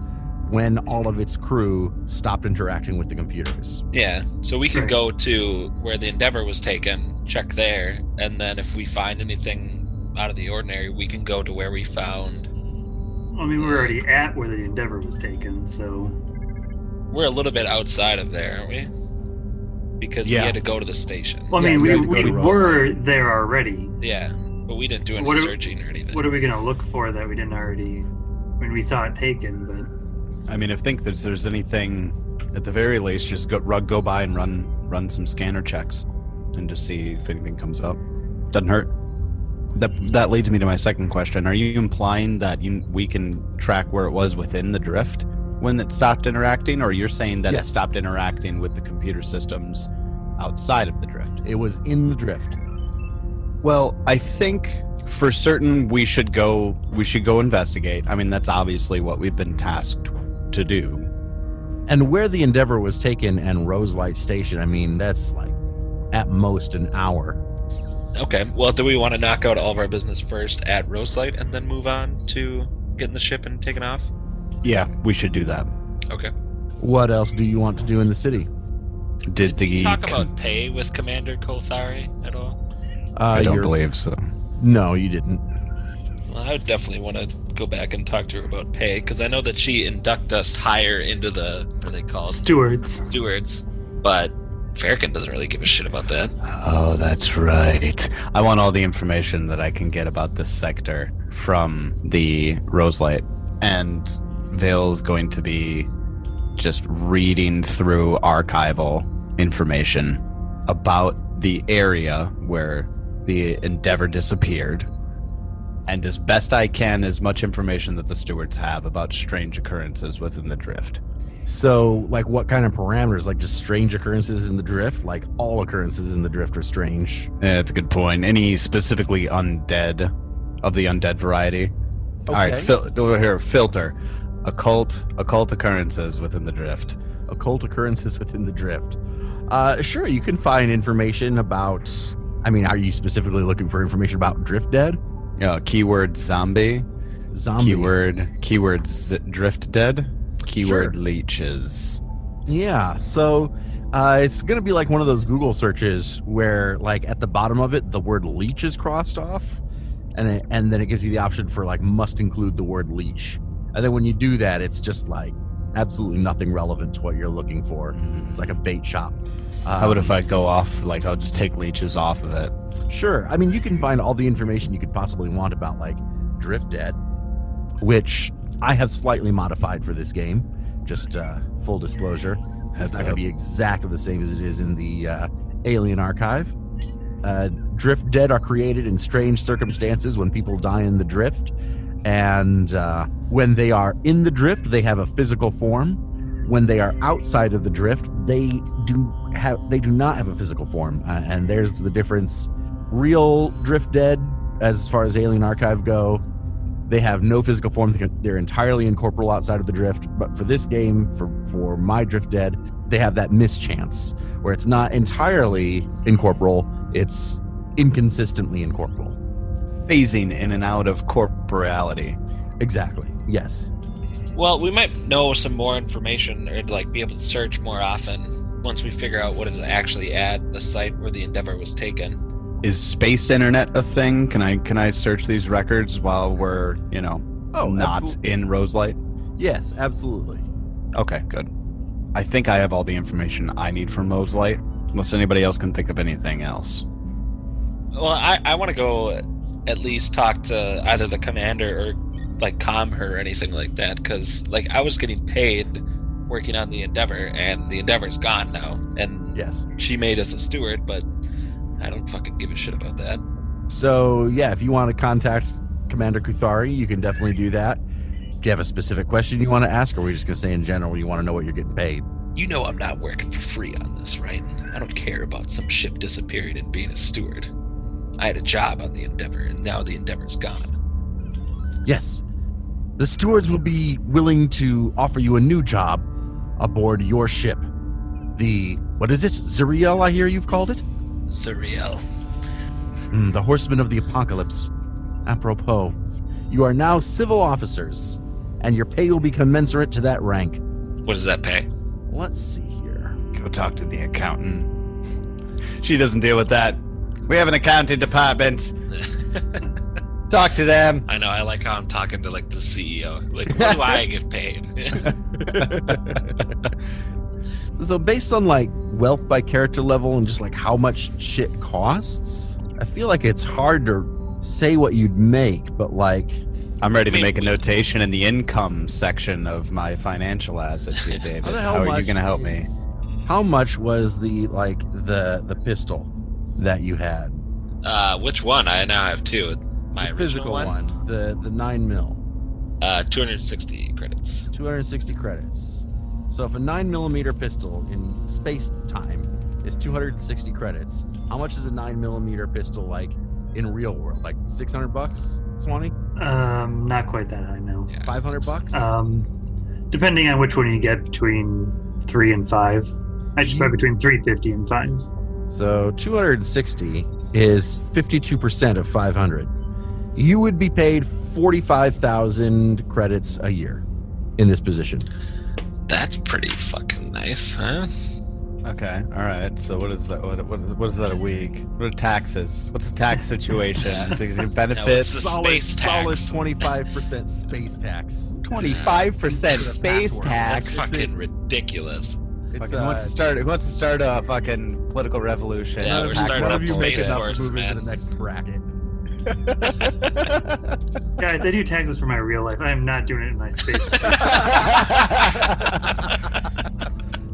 when all of its crew stopped interacting with the computers. Yeah, so we can Right. go to where the Endeavor was taken, check there, and then if we find anything out of the ordinary, we can go to where we found... I mean, we're already at where the Endeavor was taken, so... We're a little bit outside of there, aren't we? Because we Yeah. had to go to the station. Well, I Yeah, mean, you had we, to go to we Rose were there already. Yeah, but we didn't do any What are- searching or anything. What are we going to look for that we didn't already... I mean, we saw it taken, but... I mean, if there's anything, at the very least, just go by and run some scanner checks, and just see if anything comes up. Doesn't hurt. That leads me to my second question. Are you implying that we can track where it was within the drift when it stopped interacting, or you're saying that it Yes. stopped interacting with the computer systems outside of the drift? It was in the drift. Well, I think for certain we should go investigate. I mean, that's obviously what we've been tasked to do. And where the Endeavor was taken and Roselight Station, I mean, that's like at most an hour. Okay, well, do we want to knock out all of our business first at Roselight and then move on to getting the ship and taking off? Yeah, we should do that. Okay. What else do you want to do in the city? Did we the talk about pay with Commander Kothari at all? I don't You're- believe so. No, you didn't. Well, I would definitely want to go back and talk to her about pay, because I know that she inducted us higher into the, what are they called? Stewards. Stewards, but Farrakhan doesn't really give a shit about that. Oh, that's right. I want all the information that I can get about this sector from the Roselight. And Vale's going to be just reading through archival information about the area where the Endeavor disappeared. And as best I can, as much information that the stewards have about strange occurrences within the drift. So, like, what kind of parameters? Like, just strange occurrences in the drift? Like, all occurrences in the drift are strange. Yeah, that's a good point. Any specifically undead, of the undead variety? All right, over here, filter. Occult occurrences within the drift. Occult occurrences within the drift. Sure, you can find information about... I mean, are you specifically looking for information about Drift Dead? Keyword zombie. Zombie. Keyword drift dead. Keyword Sure. leeches. Yeah, so it's going to be like one of those Google searches where, like, at the bottom of it, the word leech is crossed off, and then it gives you the option for, like, must include the word leech. And then when you do that, it's just, like, absolutely nothing relevant to what you're looking for. It's like a bait shop. How about if I go off, like, I'll just take leeches off of it? Sure. I mean, you can find all the information you could possibly want about, like, Drift Dead, which I have slightly modified for this game. Just full disclosure. It's not going to be exactly the same as it is in the Alien Archive. Drift Dead are created in strange circumstances when people die in the drift. And when they are in the drift, they have a physical form. When they are outside of the drift, they do not have a physical form. And there's the difference. Real Drift Dead, as far as Alien Archive go, they have no physical form. They're entirely incorporeal outside of the drift. But for this game, for my Drift Dead, they have that mischance where it's not entirely incorporeal. It's inconsistently incorporeal. Phasing in and out of corporeality. Exactly. Yes. Well, we might know some more information or like be able to search more often once we figure out what is actually at the site where the Endeavor was taken. Is space internet a thing? Can I search these records while we're, not absolutely. in Roselight? Yes, absolutely. Okay, good. I think I have all the information I need from Roselight, unless anybody else can think of anything else. Well, I want to go at least talk to either the commander or like calm her or anything like that, because like I was getting paid working on the Endeavor, and the Endeavor's gone now. And Yes. she made us a steward, but I don't fucking give a shit about that. So, yeah, if you want to contact Commander Kuthari, you can definitely do that. Do you have a specific question you want to ask, or are we just going to say in general you want to know what you're getting paid? You know I'm not working for free on this, right? I don't care about some ship disappearing and being a steward. I had a job on the Endeavor, and now the Endeavor's gone. Yes. The stewards will be willing to offer you a new job aboard your ship. The, what is it? Zariel, I hear you've called it? Surreal. The Horsemen of the Apocalypse. Apropos, you are now civil officers, and your pay will be commensurate to that rank. What does that pay? Let's see here. Go talk to the accountant. She doesn't deal with that. We have an accounting department. Talk to them. I know, I like how I'm talking to like the CEO. Like, what do I get paid? So based on like wealth by character level and just like how much shit costs, I feel like it's hard to say what you'd make, but like I'm ready to make a notation in the income section of my financial assets here, David. How are you going to help me? How much was the pistol that you had? Which one? I now have two. My The original physical one, the 9mm. 260 credits. 260 credits. So if a 9mm pistol in space time is 260 credits, how much is a 9mm pistol like in real world? Like $600, Swanee? Not quite that high, no. Yeah. $500? Depending on which one you get, between 3 and 5. Actually, probably between 350 and 5. So 260 is 52% of 500. You would be paid 45,000 credits a year in this position. That's pretty fucking nice, huh? Okay, all right. So what is that? What is that a week? What are taxes? What's the tax situation? Benefits? the Solid, space solid tax. 25% space tax. 25% space That's tax. fucking ridiculous. It's, Who wants to start a fucking political revolution? Yeah, Let's we're pack starting one up of you Space make enough Force, to move man. into the next bracket. Guys, I do taxes for my real life. I am not doing it in my space.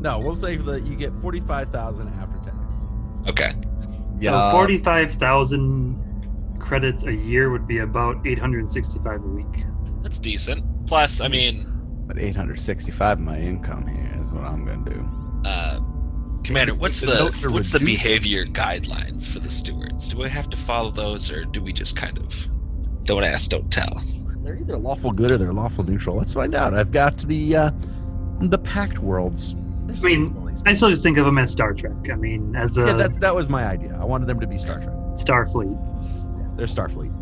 No, we'll say that you get 45,000 after tax. Okay. So 45,000 credits a year would be about 865 a week. That's decent. Plus, I mean, But 865 of my income here is what I'm gonna do. Commander, what's the note to the reduce it. behavior guidelines for the stewards? Do we have to follow those, or do we just kind of don't ask, don't tell? They're either lawful good or they're lawful neutral. Let's find out. I've got the Pact Worlds. I mean, I still just think of them as Star Trek. I mean, as a that was my idea. I wanted them to be Star Trek. Starfleet. They're Starfleet.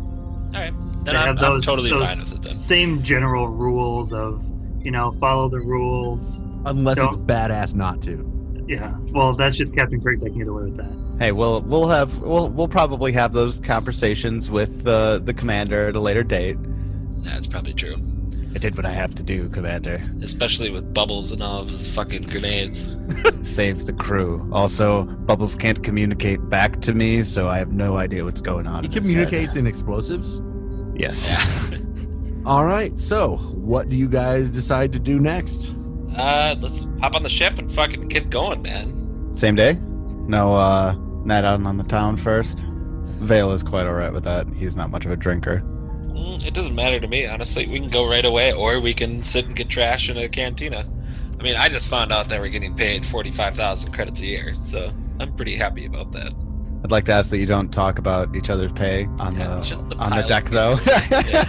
All right, They then have I'm those, totally fine those with it then. same general rules of, follow the rules. Unless it's Don't- badass not to. Yeah. Well, that's just Captain Kirk that can get away with that. Hey, we'll probably have those conversations with the commander at a later date. That's probably true, I did what I have to do, Commander. especially with Bubbles and all of his fucking grenades. Save the crew. Also, Bubbles can't communicate back to me, so I have no idea what's going on. He in his communicates in explosives. head. Yes. Yeah. All right. So, what do you guys decide to do next? Let's hop on the ship and fucking get going, man. Same day? No night out on the town first? Vale is quite alright with that. He's not much of a drinker. It doesn't matter to me, honestly. We can go right away, or we can sit and get trash in a cantina. I mean, I just found out that we're getting paid 45,000 credits a year, so I'm pretty happy about that. I'd like to ask that you don't talk about each other's pay on just the the pilot deck, though. Yeah.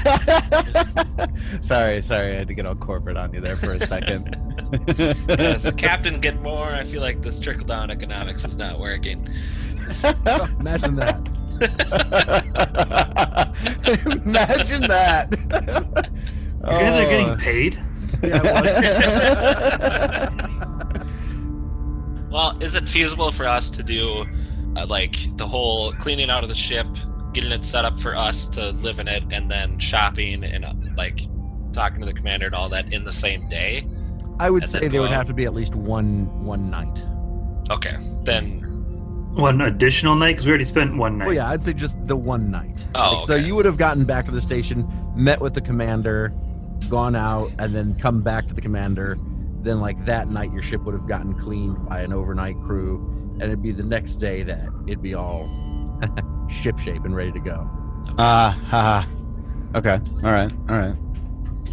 Sorry, I had to get all corporate on you there for a second. As the captain get more, I feel like this trickle-down economics is not working. Imagine that. Imagine that. You guys are getting paid? Well, is it feasible for us to do, like, the whole cleaning out of the ship, getting it set up for us to live in it, and then shopping and, like, talking to the commander and all that in the same day? I would And say then there would go- have to be at least one night. Okay, then... One additional night? Because we already spent one night. Well, yeah, I'd say just the one night. Oh, So okay. you would have gotten back to the station, met with the commander, gone out, and then come back to the commander, then like that night your ship would have gotten cleaned by an overnight crew, and it'd be the next day that it'd be all ship shape and ready to go. Okay. All right.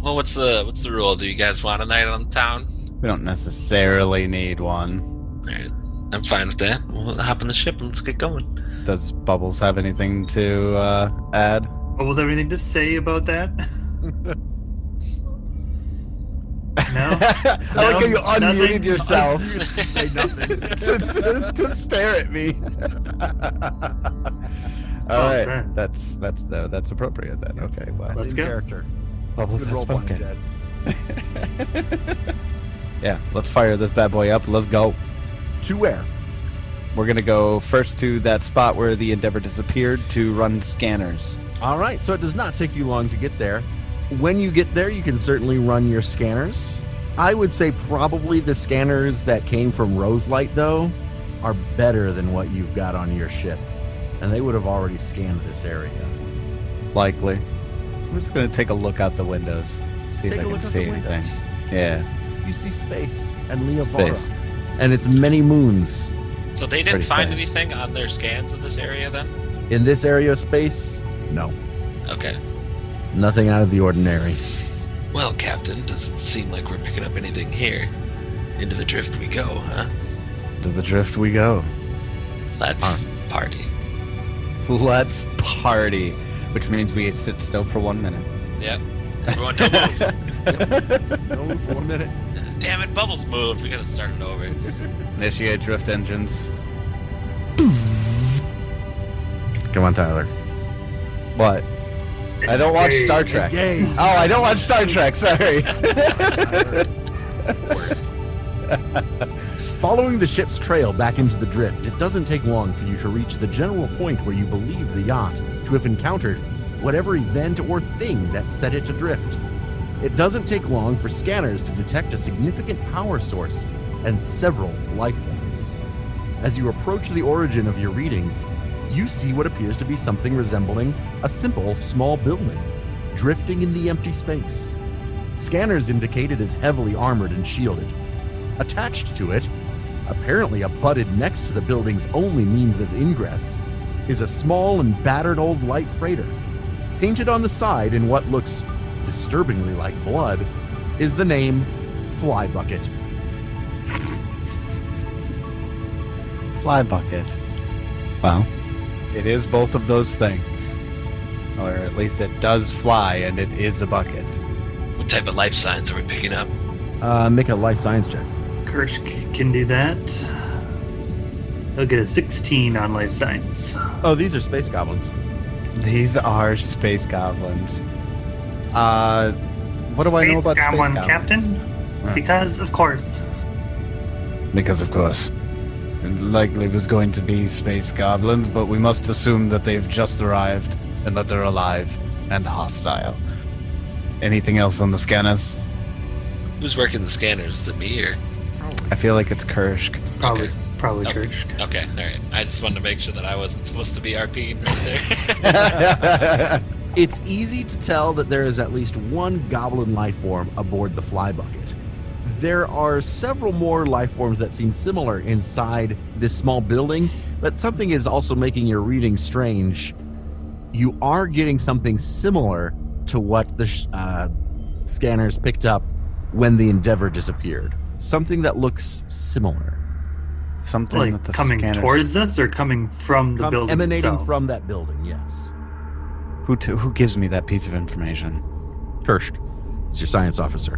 Well, what's the rule? Do you guys want a night on the town? We don't necessarily need one. All right, I'm fine with that. We'll hop in the ship and let's get going. Does Bubbles have anything to add? Was there anything to say about that? No. I like how you unmuted Nothing? yourself To say nothing. to stare at me. All right, man. that's appropriate then. Okay, well, Let's In go. character. Bubbles Good has role playing, spoken. Jed. Yeah, let's fire this bad boy up. Let's go. To where? We're gonna go first to that spot where the Endeavor disappeared to run scanners. All right, so it does not take you long to get there. When you get there, you can certainly run your scanners. I would say probably the scanners that came from Roselight, though, are better than what you've got on your ship. And they would have already scanned this area. Likely. I'm just gonna take a look out the windows, see Take if a I look can out see the anything. windows. Yeah. You see space and Leovara. Space. And its many moons. So they didn't Pretty find sad. anything on their scans of this area then? In this area of space, no. Okay. Nothing out of the ordinary. Well, Captain, doesn't seem like we're picking up anything here. Into the drift we go, huh? To the drift we go. Let's party. Let's party. Which means we sit still for 1 minute. Yep. Everyone don't move. No, for a minute. Damn it, Bubbles moved. We gotta start it over. Initiate drift engines. Come on, Tyler. What? I don't watch Hey. Star Trek. Yay. Oh, I don't watch Star Trek. Sorry. Worst. Following the ship's trail back into the drift, it doesn't take long for you to reach the general point where you believe the yacht to have encountered whatever event or thing that set it to drift. It doesn't take long for scanners to detect a significant power source and several life forms. As you approach the origin of your readings, you see what appears to be something resembling a simple, small building, drifting in the empty space. Scanners indicate it is heavily armored and shielded. Attached to it, apparently abutted next to the building's only means of ingress, is a small and battered old light freighter. Painted on the side in what looks disturbingly like blood is the name Fly Bucket. Fly bucket. Well, it is both of those things. Or at least it does fly and it is a bucket. What type of life signs are we picking up? Make a life science check. Kirsch can do that. He'll get a 16 on life science. Oh, these are space goblins. These are space goblins. What do I know about space Goblin goblins? Captain? Right. Because, of course. Because of course. It likely was going to be space goblins, but we must assume that they've just arrived and that they're alive and hostile. Anything else on the scanners? Who's working the scanners? Is it me or? I feel like it's Kursk. It's probably Okay. probably Okay. Kirsch. Okay, alright. I just wanted to make sure that I wasn't supposed to be RPing right there. It's easy to tell that there is at least one goblin life form aboard the Fly Bucket. There are several more life forms that seem similar inside this small building, but something is also making your reading strange. You are getting something similar to what the scanners picked up when the Endeavor disappeared. Something that looks similar. Something Like that the coming scanners... towards us or coming from the building Emanating itself? from that building, yes. Who gives me that piece of information? Kirsch is your science officer.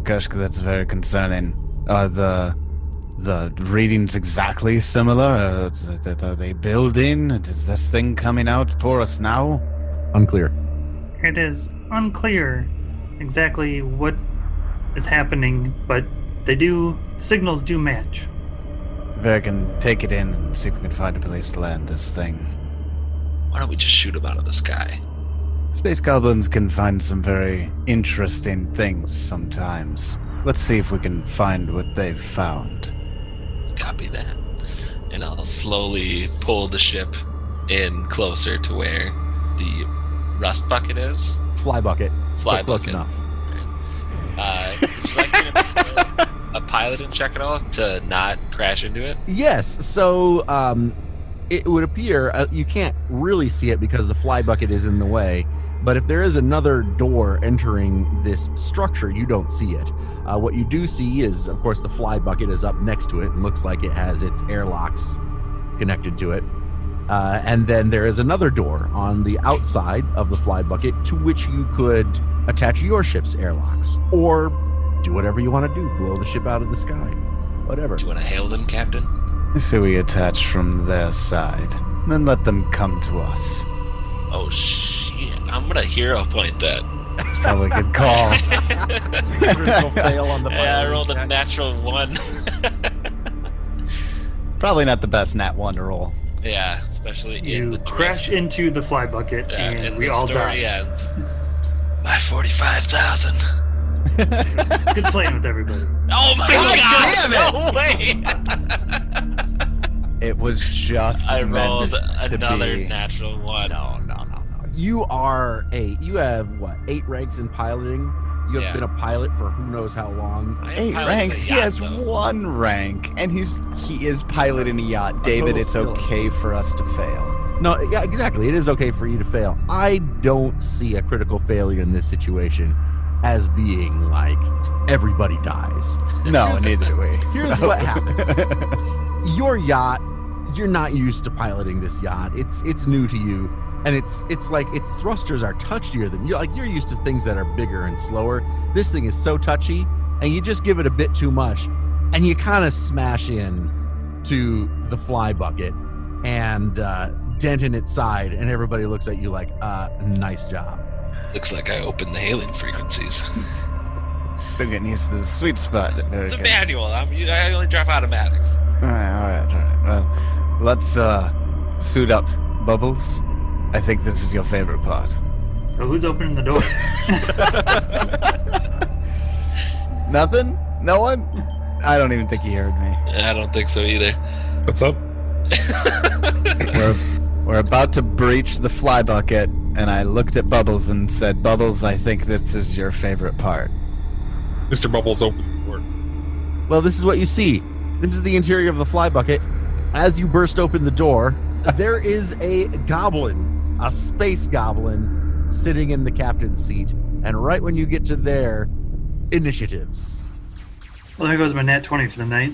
Kursk, that's very concerning. Are the readings exactly similar? Are they building? Is this thing coming out for us now? Unclear. It is unclear exactly what is happening, but the signals do match. Very can take it in and see if we can find a place to land this thing. Why don't we just shoot him out of the sky? Space goblins can find some very interesting things sometimes. Let's see if we can find what they've found. Copy that. And I'll slowly pull the ship in closer to where the rust bucket is. Fly Bucket. Fly But close bucket. enough. Would you like me to make a piloting check at all to not crash into it? Yes. So it would appear you can't really see it because the fly bucket is in the way. But if there is another door entering this structure, you don't see it. What you do see is, of course, the fly bucket is up next to it and looks like it has its airlocks connected to it. And then there is another door on the outside of the fly bucket to which you could attach your ship's airlocks or do whatever you want to do, blow the ship out of the sky, whatever. Do you want to hail them, Captain? So we attach from their side, and then let them come to us. Oh shit! I'm gonna hero point that. That's probably a good call. Critical fail on the Yeah, I piloting rolled a check. natural 1. Probably not the best nat 1 to roll. Yeah, especially in You the crash drift. into the fly bucket, Yeah, and we the all story die. ends. My 45,000. Good playing with everybody. Oh my God god! No way! It was just I meant rolled to another be. natural 1. No. You have what, 8 ranks in piloting? You have Yeah. been a pilot for who knows how long. I am 8 piloting ranks. a He yacht, has though. 1 rank, and he is piloting a yacht. David, total it's skill. okay for us to fail. No, yeah, exactly. It is okay for you to fail. I don't see a critical failure in this situation as being like everybody dies. No, neither do we. Here's what happens. Your yacht, you're not used to piloting this yacht. It's new to you. And it's like its thrusters are touchier than you. Like you're used to things that are bigger and slower. This thing is so touchy, and you just give it a bit too much, and you kind of smash in to the fly bucket and dent in its side, and everybody looks at you like, nice job. Looks like I opened the hailing frequencies. Still getting used to the sweet spot. It's a manual. I only drop automatics. All right. Well, let's suit up, Bubbles. I think this is your favorite part. So who's opening the door? Nothing? No one? I don't even think he heard me. I don't think so either. What's up? We're about to breach the fly bucket, and I looked at Bubbles and said, Bubbles, I think this is your favorite part. Mr. Bubbles opens the door. Well, this is what you see. This is the interior of the fly bucket. As you burst open the door, there is a goblin, a space goblin, sitting in the captain's seat. And right when you get to there, initiatives. Well, there goes my nat 20 for the night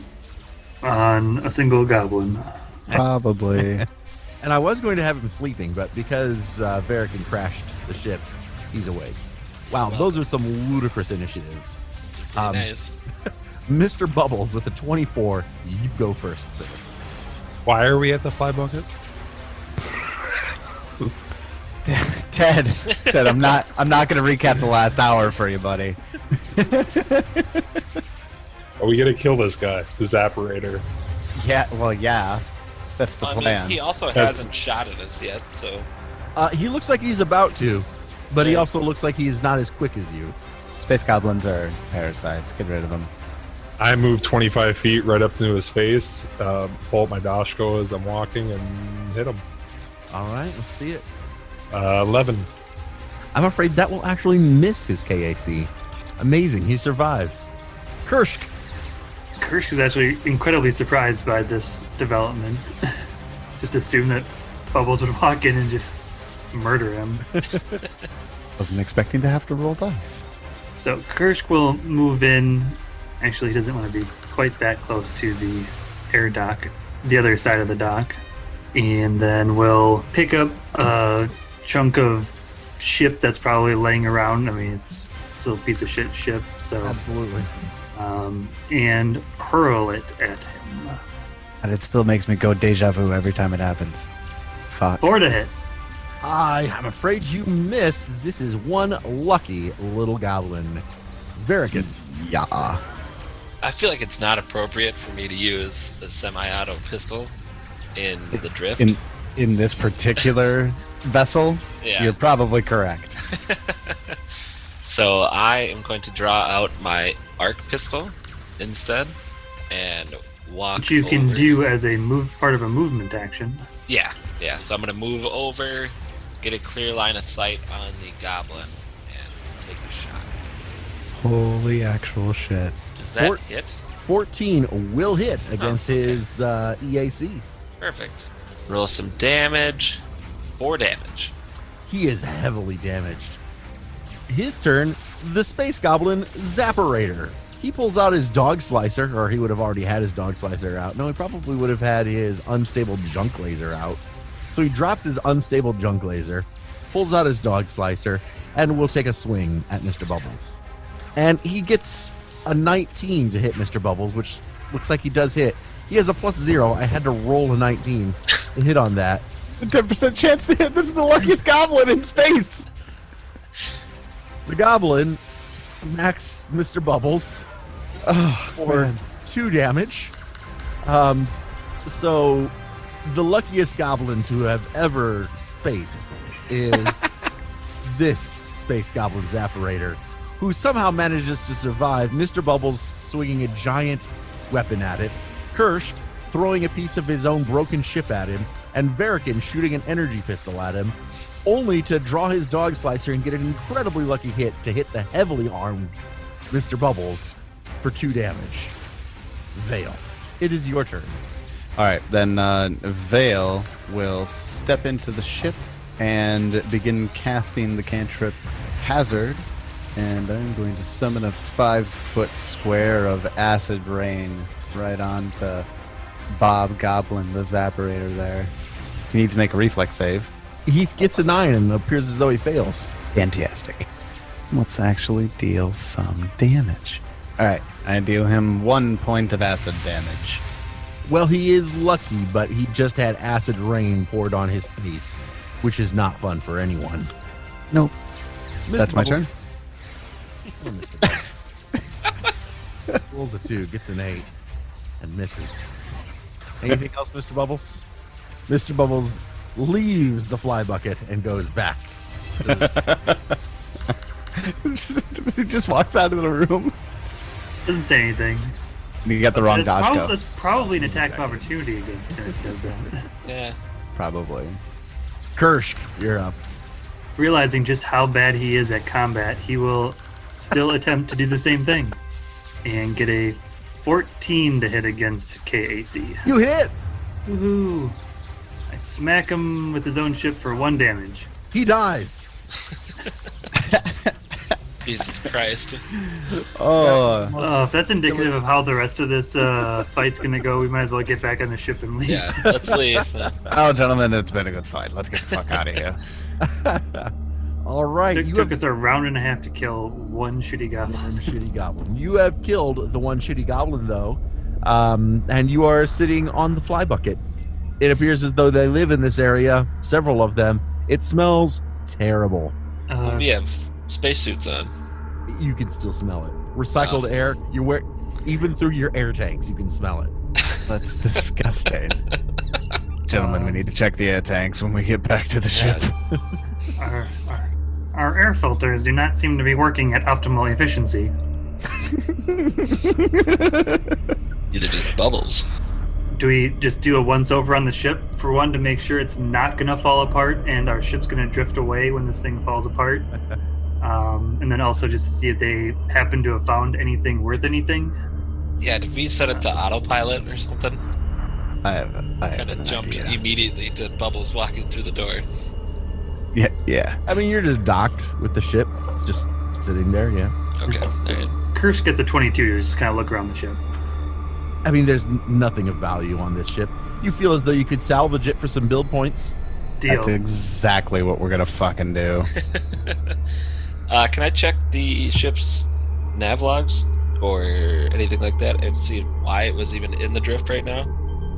on a single goblin. Probably. And I was going to have him sleeping, but because Verican crashed the ship, he's awake. Wow, those are some ludicrous initiatives. Pretty nice. Mr. Bubbles with a 24, you go first, sir. Why are we at the fly bucket? Ted, I'm not going to recap the last hour for you, buddy. Are we gonna kill this guy, this apparator? Yeah, well, yeah. That's the I plan. mean, he also That's- hasn't shot at us yet, so He looks like he's about to, but he Yeah. also looks like he's not as quick as you. Space goblins are parasites. Get rid of them. I move 25 feet right up into his face, pull up my Dashko as I'm walking, and hit him. All right, let's see it. 11. I'm afraid that will actually miss his KAC. Amazing, he survives. Kirsch, Kirsch is actually incredibly surprised by this development. Just assumed that Bubbles would walk in and just murder him. Wasn't expecting to have to roll dice. So Kirsch will move in. Actually, he doesn't want to be quite that close to the air dock, the other side of the dock. And then we'll pick up a chunk of ship that's probably laying around. I mean, it's still a piece of shit ship, so absolutely. and hurl it at him. And it still makes me go deja vu every time it happens. Fuck. 4 to hit. I'm afraid you miss. This is one lucky little goblin. Verican. Yeah. I feel like it's not appropriate for me to use a semi-auto pistol in the drift. In this particular vessel, Yeah. you're probably correct. So I am going to draw out my arc pistol instead and walk Which you can over. do as a part of a movement action. Yeah. So I'm going to move over, get a clear line of sight on the goblin, and take a shot. Holy actual shit. Does that Fort- hit? 14 will hit against his EAC. Perfect. Roll some damage. 4 damage. He is heavily damaged. His turn, the Space Goblin Zapperator. He pulls out his dog slicer, or he would have already had his dog slicer out. No, he probably would have had his unstable junk laser out. So he drops his unstable junk laser, pulls out his dog slicer, and will take a swing at Mr. Bubbles. And he gets a 19 to hit Mr. Bubbles, which looks like he does hit. He has a +0. I had to roll a 19 to hit on that. A 10% chance to hit. This is the luckiest goblin in space. The goblin smacks Mr. Bubbles for 2 damage. So the luckiest goblin to have ever spaced is this Space Goblin Zapperator, who somehow manages to survive Mr. Bubbles swinging a giant weapon at it, Kirsch throwing a piece of his own broken ship at him, and Verikin shooting an energy pistol at him, only to draw his dog slicer and get an incredibly lucky hit to hit the heavily armed Mr. Bubbles for 2 damage. Vale, it is your turn. All right, then Vale will step into the ship and begin casting the cantrip Hazard, and I'm going to summon a 5-foot square of acid rain right onto Bob Goblin, the Zapperator there. He needs to make a reflex save. He gets a 9 and appears as though he fails. Fantastic. Let's actually deal some damage. All right, I deal him 1 point of acid damage. Well, he is lucky, but he just had acid rain poured on his face, which is not fun for anyone. Nope. Mr. That's my Bubbles. turn. Rolls a 2, gets an 8, and misses. Anything else, Mr. Bubbles? Mr. Bubbles leaves the fly bucket and goes back. He just walks out of the room. Doesn't say anything. You got the wrong dodge go. That's probably an attack of opportunity against him if it does that. Yeah. Probably. Kirsch, you're up. Realizing just how bad he is at combat, he will still attempt to do the same thing and get a 14 to hit against KAC. You hit! Woohoo! I smack him with his own ship for 1 damage. He dies. Jesus Christ. Oh, If that's indicative of how the rest of this fight's gonna go, we might as well get back on the ship and leave. Yeah, let's leave. oh, gentlemen, it's been a good fight. Let's get the fuck out of here. All right. It took us a round and a half to kill 1 shitty goblin. One shitty goblin. You have killed the 1 shitty goblin, though, and you are sitting on the fly bucket. It appears as though they live in this area, several of them. It smells terrible. We have spacesuits on. You can still smell it. Recycled air. You wear even through your air tanks. You can smell it. That's disgusting. Gentlemen, we need to check the air tanks when we get back to the ship. Our air filters do not seem to be working at optimal efficiency. Either just bubbles. Do we just do a once-over on the ship, for one, to make sure it's not going to fall apart and our ship's going to drift away when this thing falls apart? And then also just to see if they happen to have found anything worth anything? Yeah, did we set it to autopilot or something? I have Kind of an jumped idea. immediately to Bubbles walking through the door. Yeah. I mean, you're just docked with the ship. It's just sitting there, yeah. Okay, alright. Kirsch gets a 22 to just kind of look around the ship. I mean, there's nothing of value on this ship. You feel as though you could salvage it for some build points. Deal. That's exactly what we're gonna fucking do. Can I check the ship's nav logs or anything like that and see why it was even in the drift right now?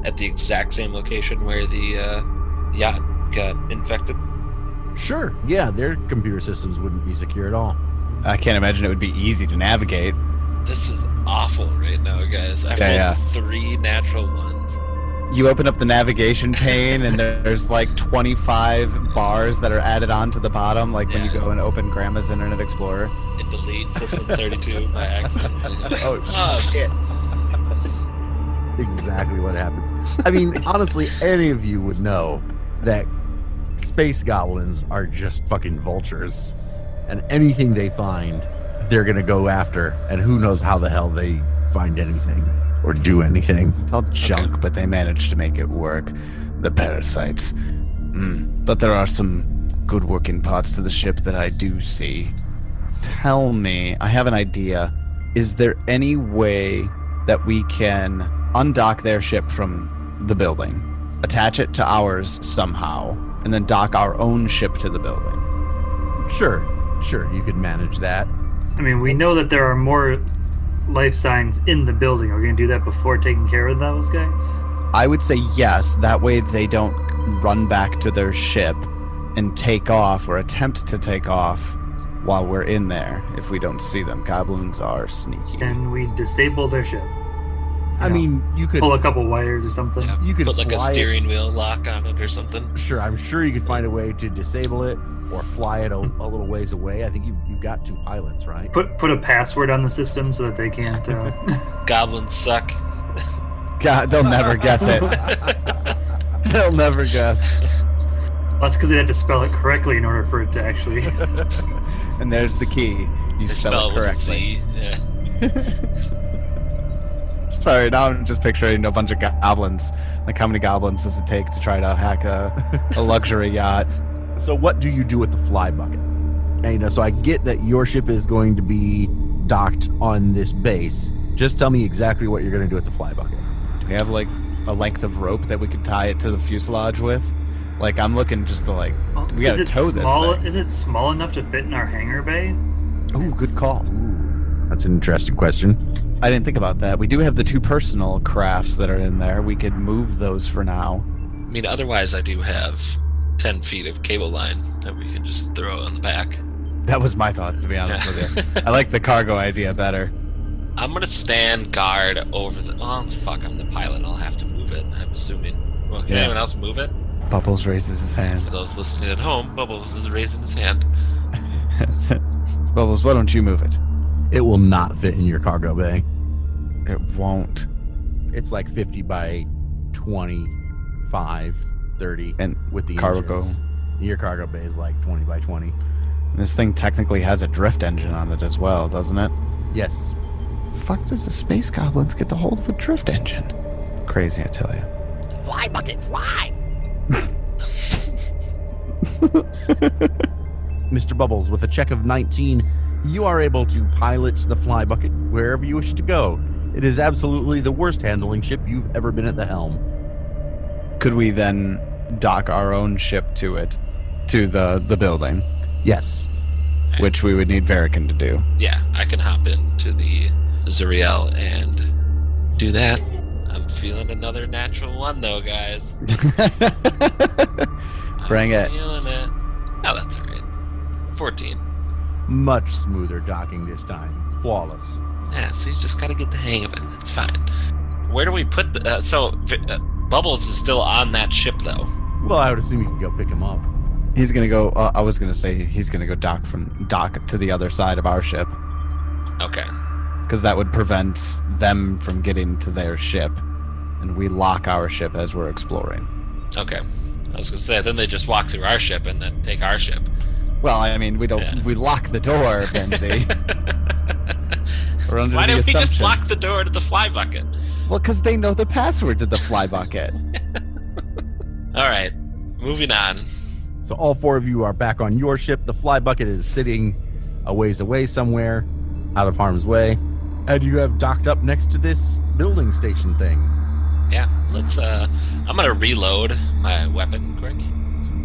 At the exact same location where the yacht got infected? Sure, yeah, their computer systems wouldn't be secure at all. I can't imagine it would be easy to navigate. This is awful right now, guys. I rolled 3 natural ones. You open up the navigation pane and there's like 25 bars that are added on to the bottom, like when you go and open Grandma's Internet Explorer. It deletes System 32 by accident. Oh, shit. That's exactly what happens. I mean, honestly, any of you would know that space goblins are just fucking vultures. And anything they find, they're going to go after. And who knows how the hell they find anything or do anything. It's all junk, but they managed to make it work. The parasites. But there are some good working parts to the ship that I do see. Tell me, I have an idea. Is there any way that we can undock their ship from the building, attach it to ours somehow, and then dock our own ship to the building? Sure, you could manage that. I mean, we know that there are more life signs in the building. Are we going to do that before taking care of those guys? I would say yes. That way they don't run back to their ship and take off or attempt to take off while we're in there if we don't see them. Goblins are sneaky. And we disable their ship. I mean, you could pull a couple wires or something. Yeah, You could put like a fly it. steering wheel lock on it or something. Sure, I'm sure you could find a way to disable it or fly it a little ways away. I think you've got 2 pilots, right? Put a password on the system so that they can't. Goblins suck. God, they'll never guess it. They'll never guess. That's because they have to spell it correctly in order for it to actually. And there's the key. You They spell it with a correctly. C. Yeah. Sorry, now I'm just picturing a bunch of goblins. Like, how many goblins does it take to try to hack a luxury yacht? So what do you do with the fly bucket? And, so I get that your ship is going to be docked on this base. Just tell me exactly what you're going to do with the fly bucket. Do we have, like, a length of rope that we could tie it to the fuselage with? Like, I'm looking just to, like, we gotta tow this thing. Is it small enough to fit in our hangar bay? Ooh, good call. That's an interesting question. I didn't think about that. We do have the 2 personal crafts that are in there. We could move those for now. I mean, otherwise, I do have 10 feet of cable line that we can just throw on the back. That was my thought, to be honest with you. I like the cargo idea better. I'm gonna stand guard over the. Oh fuck! I'm the pilot. I'll have to move it. I'm assuming. Well, can Yeah. anyone else move it? Bubbles raises his For hand. those listening at home, Bubbles is raising his hand. Bubbles, why don't you move it? It will not fit in your cargo bay. It won't. It's like 50 by 25, 30 And with the cargo. engines. Your cargo bay is like 20 by 20. This thing technically has a drift engine on it as well, doesn't it? Yes. Fuck does the space goblins get the hold of a drift engine? Crazy, I tell you. Fly bucket, fly! Mr. Bubbles, with a check of 19, you are able to pilot the fly bucket wherever you wish it to go. It is absolutely the worst handling ship you've ever been at the helm. Could we then dock our own ship to it, to the building, Yes. which we would need Verican to do? Yeah, I can hop into the Zuriel and do that. I'm feeling another natural 1 though, guys. Bring it. I'm feeling it. Oh, that's alright. 14. Much smoother docking this time. Flawless. Yeah, so you just gotta get the hang of it. It's fine. Where do we put the... Bubbles is still on that ship, though. Well, I would assume you can go pick him up. He's gonna go. I was gonna say he's gonna go dock to the other side of our ship, Okay. because that would prevent them from getting to their ship, and we lock our ship as we're exploring. Okay. I was gonna say, then they just walk through our ship and then take our ship. Well, I mean, we don't. Yeah. We lock the door, Benzie. We're under Why the don't we just assumption. lock the door to the fly bucket? Well, because they know the password to the fly bucket. Alright. Moving on. So all 4 of you are back on your ship. The fly bucket is sitting a ways away somewhere, out of harm's way. And you have docked up next to this building station thing. Yeah, let's I'm gonna reload my weapon quick.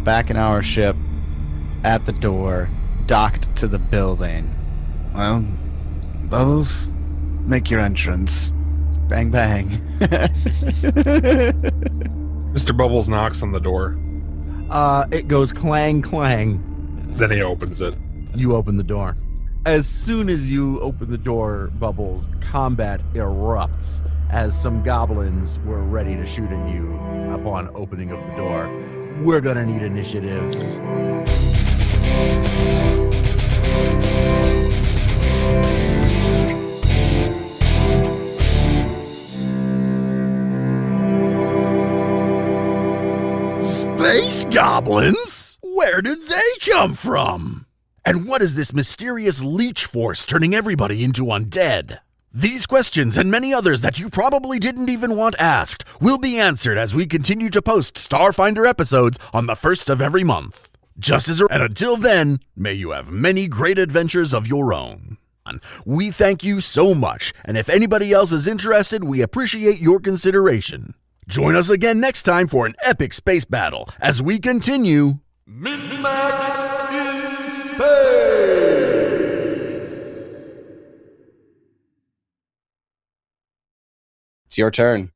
Back in our ship, at the door, docked to the building. Well, Bubbles, make your entrance. Bang, bang. Mr. Bubbles knocks on the door. It goes clang, clang. Then he opens it. You open the door. As soon as you open the door, Bubbles, combat erupts as some goblins were ready to shoot at you upon opening of the door. We're gonna need initiatives. Space goblins? Where did they come from? And what is this mysterious leech force turning everybody into undead? These questions and many others that you probably didn't even want asked will be answered as we continue to post Starfinder episodes on the first of every month. And until then, may you have many great adventures of your own. We thank you so much, and if anybody else is interested, we appreciate your consideration. Join us again next time for an epic space battle as we continue MNmaxed in Space! It's your turn.